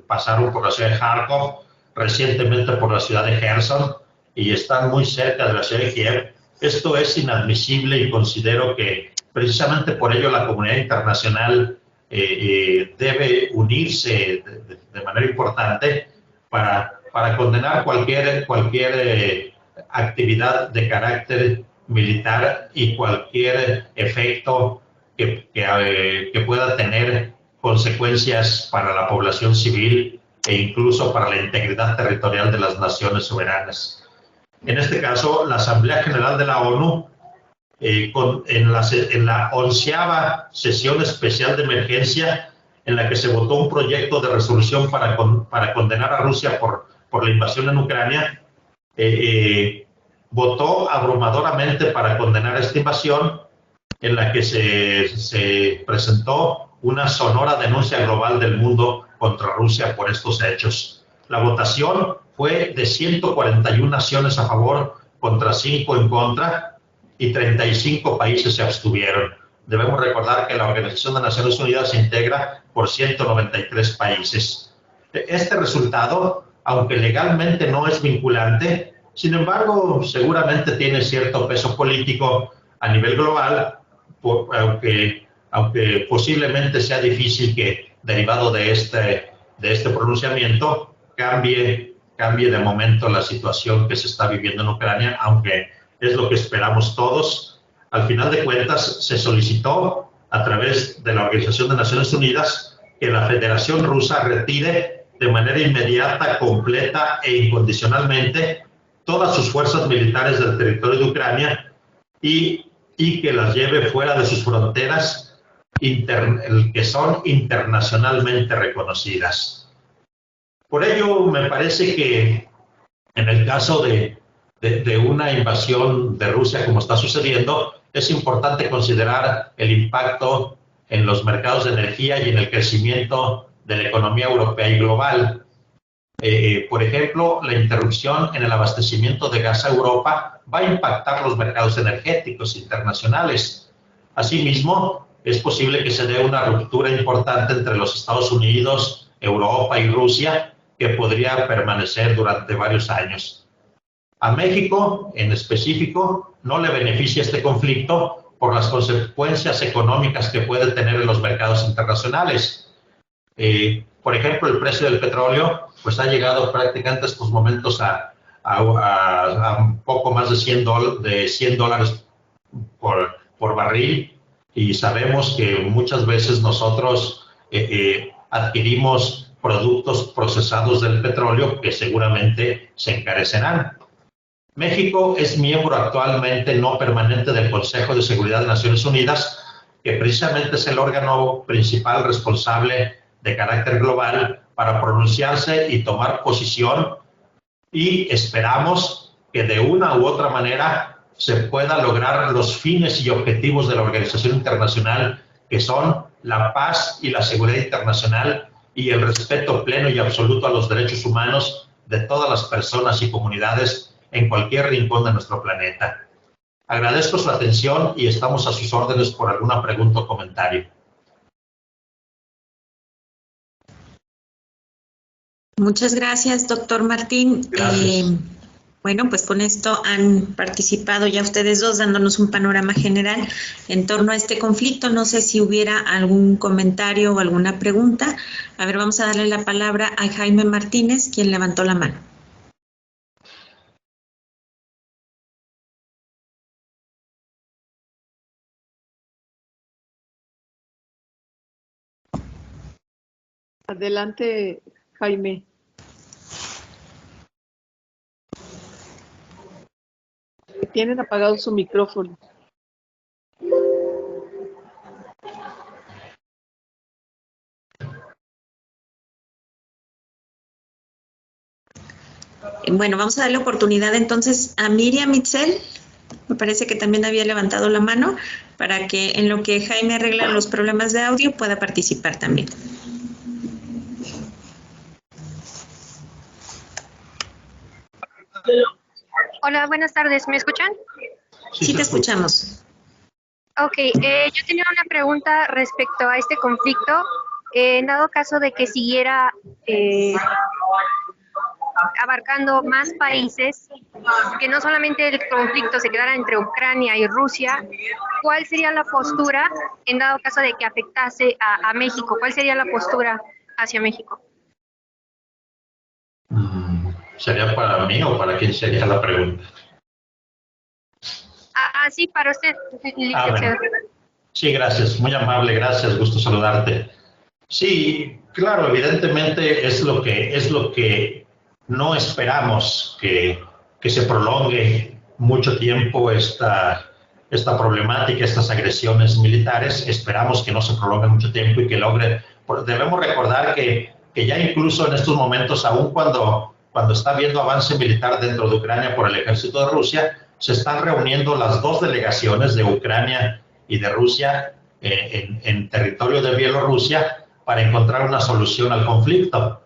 pasaron por la ciudad de Kharkov, recientemente por la ciudad de Kherson, y están muy cerca de la ciudad de Kiev, esto es inadmisible, y considero que precisamente por ello la comunidad internacional debe unirse de manera importante para condenar cualquier actividad de carácter militar y cualquier efecto que pueda tener consecuencias para la población civil e incluso para la integridad territorial de las naciones soberanas. En este caso, la Asamblea General de la ONU, en la 11ª sesión especial de emergencia, en la que se votó un proyecto de resolución para condenar a Rusia por la invasión en Ucrania, votó abrumadoramente para condenar esta invasión, en la que se presentó una sonora denuncia global del mundo contra Rusia por estos hechos. La votación fue de 141 naciones a favor contra 5 en contra, y 35 países se abstuvieron. Debemos recordar que la Organización de Naciones Unidas se integra por 193 países. Este resultado, aunque legalmente no es vinculante, sin embargo, seguramente tiene cierto peso político a nivel global, aunque posiblemente sea difícil que, derivado de este pronunciamiento, cambie de momento la situación que se está viviendo en Ucrania, aunque es lo que esperamos todos. Al final de cuentas, se solicitó a través de la Organización de Naciones Unidas que la Federación Rusa retire de manera inmediata, completa e incondicionalmente todas sus fuerzas militares del territorio de Ucrania y que las lleve fuera de sus fronteras que son internacionalmente reconocidas. Por ello, me parece que en el caso de una invasión de Rusia como está sucediendo, es importante considerar el impacto en los mercados de energía y en el crecimiento de la economía europea y global. Por ejemplo, la interrupción en el abastecimiento de gas a Europa va a impactar los mercados energéticos internacionales. Asimismo, es posible que se dé una ruptura importante entre los Estados Unidos, Europa y Rusia, que podría permanecer durante varios años. A México, en específico, no le beneficia este conflicto por las consecuencias económicas que puede tener en los mercados internacionales. Por ejemplo, el precio del petróleo pues ha llegado prácticamente a estos momentos a un poco más de $100 por barril, y sabemos que muchas veces nosotros adquirimos productos procesados del petróleo que seguramente se encarecerán. México es miembro actualmente no permanente del Consejo de Seguridad de Naciones Unidas, que precisamente es el órgano principal responsable de carácter global para pronunciarse y tomar posición, y esperamos que de una u otra manera se pueda lograr los fines y objetivos de la organización internacional, que son la paz y la seguridad internacional y el respeto pleno y absoluto a los derechos humanos de todas las personas y comunidades en cualquier rincón de nuestro planeta. Agradezco su atención y estamos a sus órdenes por alguna pregunta o comentario. Muchas gracias, doctor Martín. Gracias. Bueno, pues con esto han participado ya ustedes dos dándonos un panorama general en torno a este conflicto. No sé si hubiera algún comentario o alguna pregunta. A ver, vamos a darle la palabra a Jaime Martínez, quien levantó la mano. Adelante, Jaime. Tienen apagado su micrófono. Bueno, vamos a darle oportunidad entonces a Miriam Itzel. Me parece que también había levantado la mano para que en lo que Jaime arregla los problemas de audio pueda participar también. Hola, buenas tardes. ¿Me escuchan? Sí, te escuchamos. Ok, yo tenía una pregunta respecto a este conflicto. En dado caso de que siguiera abarcando más países, que no solamente el conflicto se quedara entre Ucrania y Rusia, ¿cuál sería la postura en dado caso de que afectase a México? ¿Cuál sería la postura hacia México? ¿Sería para mí o para quién sería la pregunta? Sí, para usted, licenciado. Bueno. Sí, gracias, muy amable, gracias, gusto saludarte. Sí, claro, evidentemente es lo que no esperamos que se prolongue mucho tiempo esta problemática, estas agresiones militares. Esperamos que no se prolongue mucho tiempo y que logre. Debemos recordar que ya incluso en estos momentos, aún cuando está habiendo avance militar dentro de Ucrania por el ejército de Rusia, se están reuniendo las dos delegaciones de Ucrania y de Rusia en territorio de Bielorrusia para encontrar una solución al conflicto.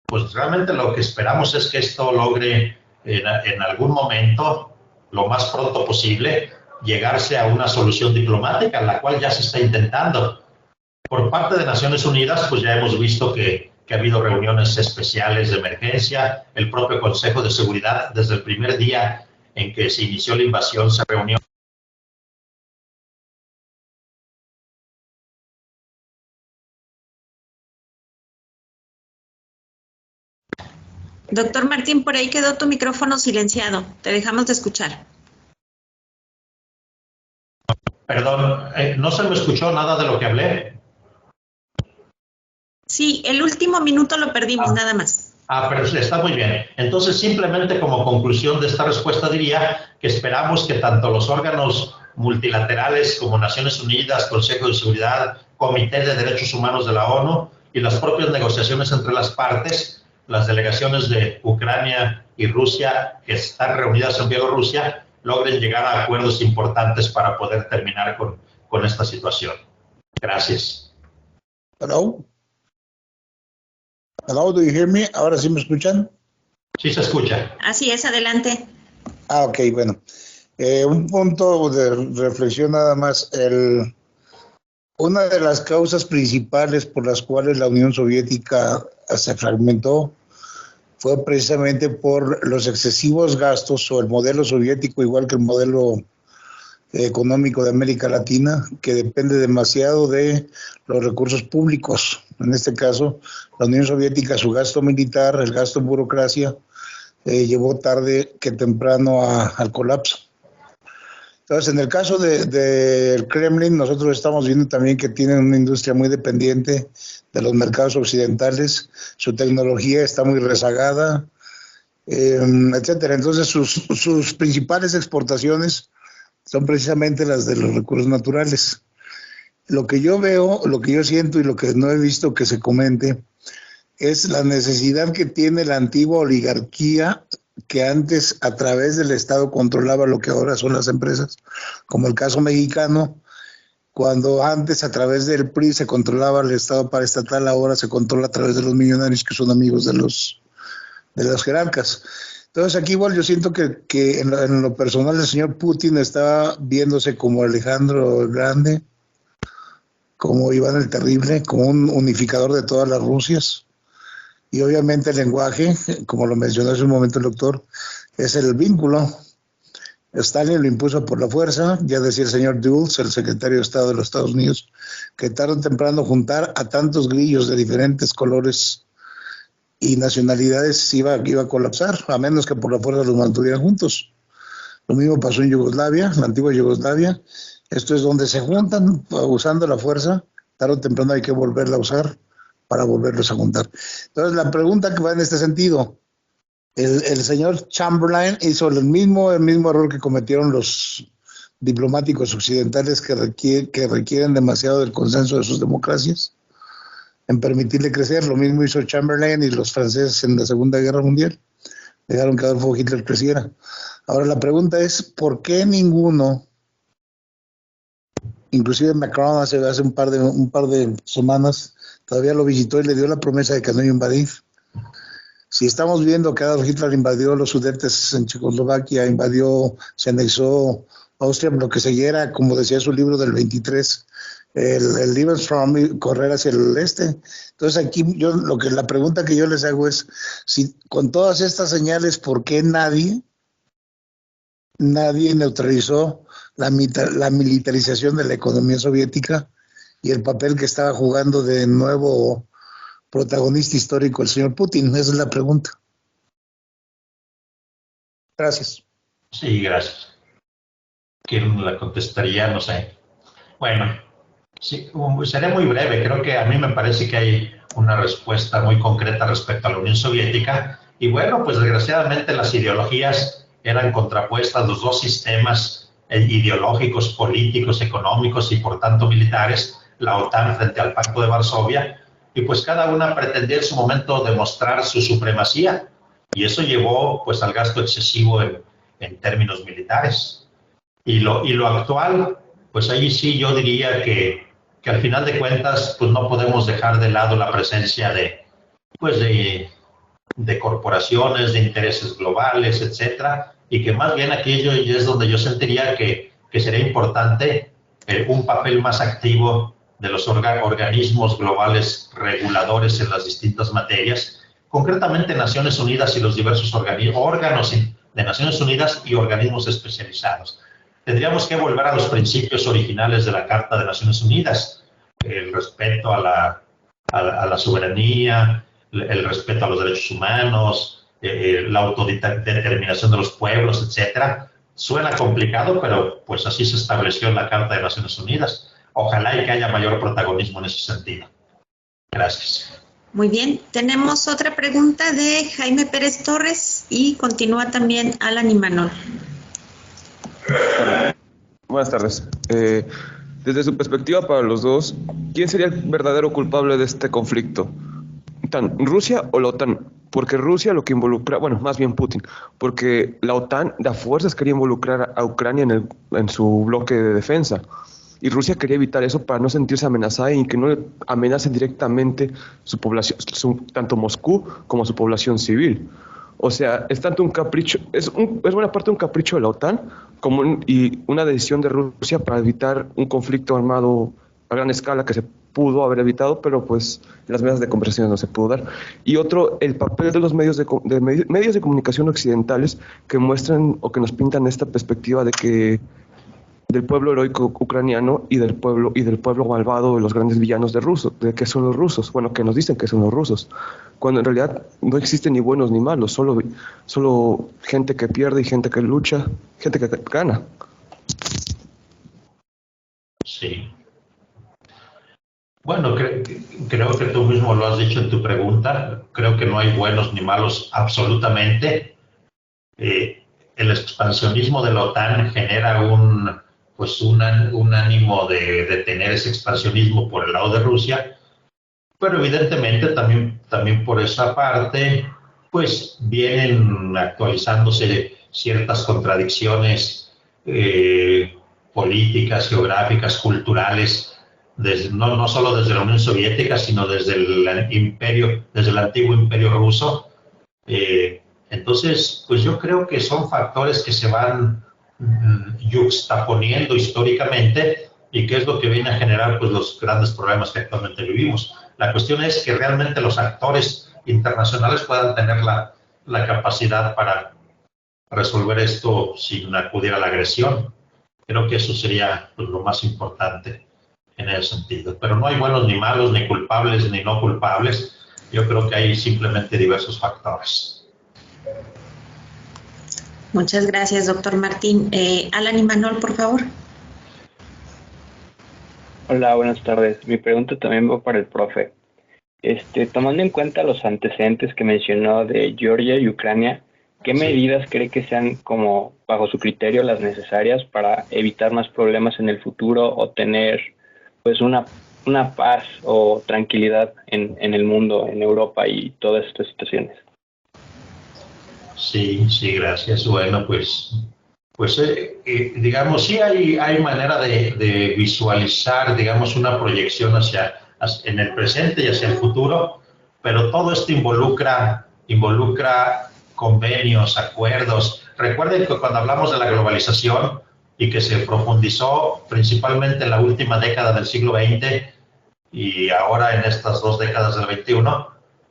Pues realmente lo que esperamos es que esto logre en algún momento, lo más pronto posible, llegarse a una solución diplomática, la cual ya se está intentando. Por parte de Naciones Unidas, pues ya hemos visto que ha habido reuniones especiales de emergencia. El propio Consejo de Seguridad, desde el primer día en que se inició la invasión, se reunió. Doctor Martín, por ahí quedó tu micrófono silenciado. Te dejamos de escuchar. Perdón, ¿no se me escuchó nada de lo que hablé? Sí, el último minuto lo perdimos, nada más. Pero está muy bien. Entonces, simplemente como conclusión de esta respuesta diría que esperamos que tanto los órganos multilaterales como Naciones Unidas, Consejo de Seguridad, Comité de Derechos Humanos de la ONU y las propias negociaciones entre las partes, las delegaciones de Ucrania y Rusia que están reunidas en Bielorrusia, logren llegar a acuerdos importantes para poder terminar con esta situación. Gracias. Hello. Hello, do you hear me? ¿Ahora sí me escuchan? Sí se escucha. Así es, adelante. Ok, bueno. Un punto de reflexión nada más. Una de las causas principales por las cuales la Unión Soviética se fragmentó fue precisamente por los excesivos gastos, o el modelo soviético, igual que el modelo económico de América Latina, que depende demasiado de los recursos públicos. En este caso, la Unión Soviética, su gasto militar, el gasto en burocracia, llevó tarde que temprano al colapso. Entonces, en el caso del Kremlin, nosotros estamos viendo también que tienen una industria muy dependiente de los mercados occidentales, su tecnología está muy rezagada, etcétera. Entonces, sus principales exportaciones son precisamente las de los recursos naturales. Lo que yo veo, lo que yo siento y lo que no he visto que se comente es la necesidad que tiene la antigua oligarquía, que antes a través del Estado controlaba lo que ahora son las empresas, como el caso mexicano, cuando antes a través del PRI se controlaba el Estado paraestatal, ahora se controla a través de los millonarios que son amigos de los jerarcas. Entonces aquí igual yo siento que en lo personal el señor Putin está viéndose como Alejandro el Grande, como Iván el Terrible, como un unificador de todas las Rusias. Y obviamente el lenguaje, como lo mencionó hace un momento el doctor, es el vínculo. Stalin lo impuso por la fuerza, ya decía el señor Dulles, el secretario de Estado de los Estados Unidos, que tarde o temprano juntar a tantos grillos de diferentes colores y nacionalidades iba a colapsar, a menos que por la fuerza los mantuvieran juntos. Lo mismo pasó en Yugoslavia, la antigua Yugoslavia. Esto es donde se juntan usando la fuerza, tarde o temprano hay que volverla a usar para volverlos a juntar. Entonces la pregunta que va en este sentido, el señor Chamberlain hizo el mismo error que cometieron los diplomáticos occidentales que requieren demasiado del consenso de sus democracias, en permitirle crecer. Lo mismo hizo Chamberlain y los franceses en la Segunda Guerra Mundial. Dejaron que Adolfo Hitler creciera. Ahora la pregunta es, ¿por qué ninguno, inclusive Macron hace un par de semanas, todavía lo visitó y le dio la promesa de que no iba a invadir? Si estamos viendo que Adolf Hitler invadió los Sudetes en Checoslovaquia, se anexó Austria, lo que seguía, como decía su libro del 23, el Lebensraum, correr hacia el este. Entonces aquí la pregunta que yo les hago es, si con todas estas señales, ¿por qué nadie neutralizó la militarización de la economía soviética y el papel que estaba jugando de nuevo protagonista histórico el señor Putin? Esa es la pregunta. Gracias. Sí, gracias. ¿Quién la contestaría? No sé. Bueno, sí, seré muy breve. Creo que a mí me parece que hay una respuesta muy concreta respecto a la Unión Soviética. Y bueno, pues desgraciadamente las ideologías eran contrapuestas, los dos sistemas ideológicos, políticos, económicos y por tanto militares, la OTAN frente al Pacto de Varsovia, y pues cada una pretendía en su momento demostrar su supremacía, y eso llevó pues al gasto excesivo en términos militares. Y lo actual, pues ahí sí yo diría que al final de cuentas pues no podemos dejar de lado la presencia de corporaciones, de intereses globales, etcétera, y que más bien aquí es donde yo sentiría que sería importante un papel más activo de los organismos globales reguladores en las distintas materias, concretamente Naciones Unidas y los diversos órganos de Naciones Unidas y organismos especializados. Tendríamos que volver a los principios originales de la Carta de Naciones Unidas, el respeto a la soberanía, el respeto a los derechos humanos, la autodeterminación de los pueblos, etcétera. Suena complicado, pero pues así se estableció en la Carta de Naciones Unidas. Ojalá y que haya mayor protagonismo en ese sentido. Gracias. Muy bien, tenemos otra pregunta de Jaime Pérez Torres y continúa también Alan Imanol. Buenas tardes. Desde su perspectiva para los dos, ¿quién sería el verdadero culpable de este conflicto? ¿Rusia o la OTAN? Porque Rusia lo que involucra, bueno, más bien Putin, porque la OTAN de a fuerzas quería involucrar a Ucrania en su bloque de defensa. Y Rusia quería evitar eso para no sentirse amenazada y que no le amenacen directamente su población, tanto Moscú como su población civil. O sea, es tanto un capricho, es buena parte un capricho de la OTAN y una decisión de Rusia para evitar un conflicto armado a gran escala que se pudo haber evitado, pero pues en las mesas de conversaciones no se pudo dar. Y otro, el papel de los medios de comunicación occidentales que muestran o que nos pintan esta perspectiva de que del pueblo heroico ucraniano y del pueblo malvado de los grandes villanos de que son los rusos, bueno, que nos dicen que son los rusos, cuando en realidad no existen ni buenos ni malos, solo gente que pierde y gente que lucha, gente que gana. Sí. Bueno, creo que tú mismo lo has dicho en tu pregunta. Creo que no hay buenos ni malos absolutamente. El expansionismo de la OTAN genera un ánimo de tener ese expansionismo por el lado de Rusia, pero evidentemente también por esa parte, pues vienen actualizándose ciertas contradicciones políticas, geográficas, culturales, no solo desde la Unión Soviética, sino desde el antiguo imperio ruso. Entonces, pues yo creo que son factores que se van yuxtaponiendo históricamente y que es lo que viene a generar pues los grandes problemas que actualmente vivimos. La cuestión es que realmente los actores internacionales puedan tener la capacidad para resolver esto sin acudir a la agresión. Creo que eso sería pues, lo más importante en ese sentido. Pero no hay buenos ni malos, ni culpables ni no culpables. Yo creo que hay simplemente diversos factores. Muchas gracias, doctor Martín. Alan Imanol, por favor. Hola, buenas tardes. Mi pregunta también va para el profe. Tomando en cuenta los antecedentes que mencionó de Georgia y Ucrania, ¿qué medidas cree que sean, como bajo su criterio, las necesarias para evitar más problemas en el futuro o tener pues una paz o tranquilidad en el mundo, en Europa y todas estas situaciones? Sí, gracias. Bueno, digamos, sí hay manera de visualizar, digamos, una proyección en el presente y hacia el futuro, pero todo esto involucra convenios, acuerdos. Recuerden que cuando hablamos de la globalización y que se profundizó principalmente en la última década del siglo XX y ahora en estas 2 décadas del XXI,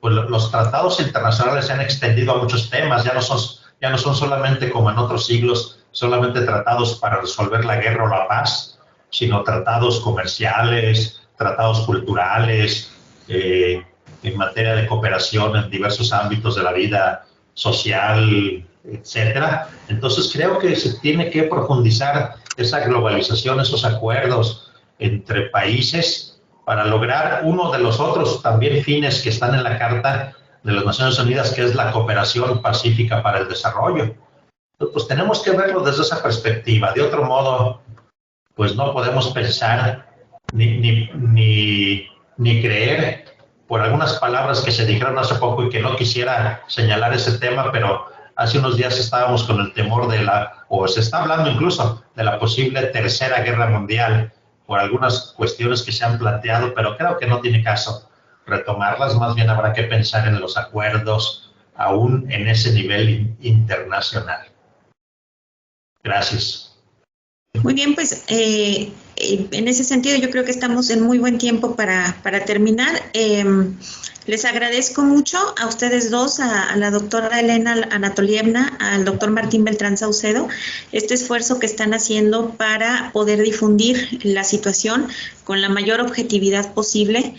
pues los tratados internacionales se han extendido a muchos temas, ya no son solamente como en otros siglos, solamente tratados para resolver la guerra o la paz, sino tratados comerciales, tratados culturales, en materia de cooperación en diversos ámbitos de la vida social, etcétera. Entonces creo que se tiene que profundizar esa globalización, esos acuerdos entre países para lograr uno de los otros también fines que están en la Carta de las Naciones Unidas, que es la cooperación pacífica para el desarrollo. Pues tenemos que verlo desde esa perspectiva. De otro modo, pues no podemos pensar ni creer, por algunas palabras que se dijeron hace poco y que no quisiera señalar ese tema, pero hace unos días estábamos con el temor o se está hablando incluso de la posible tercera guerra mundial por algunas cuestiones que se han planteado, pero creo que no tiene caso retomarlas, más bien habrá que pensar en los acuerdos aún en ese nivel internacional. Gracias. Muy bien, pues en ese sentido yo creo que estamos en muy buen tiempo para terminar. Les agradezco mucho a ustedes dos, a la doctora Elena Anatolievna, al doctor Martín Beltrán Saucedo, este esfuerzo que están haciendo para poder difundir la situación con la mayor objetividad posible.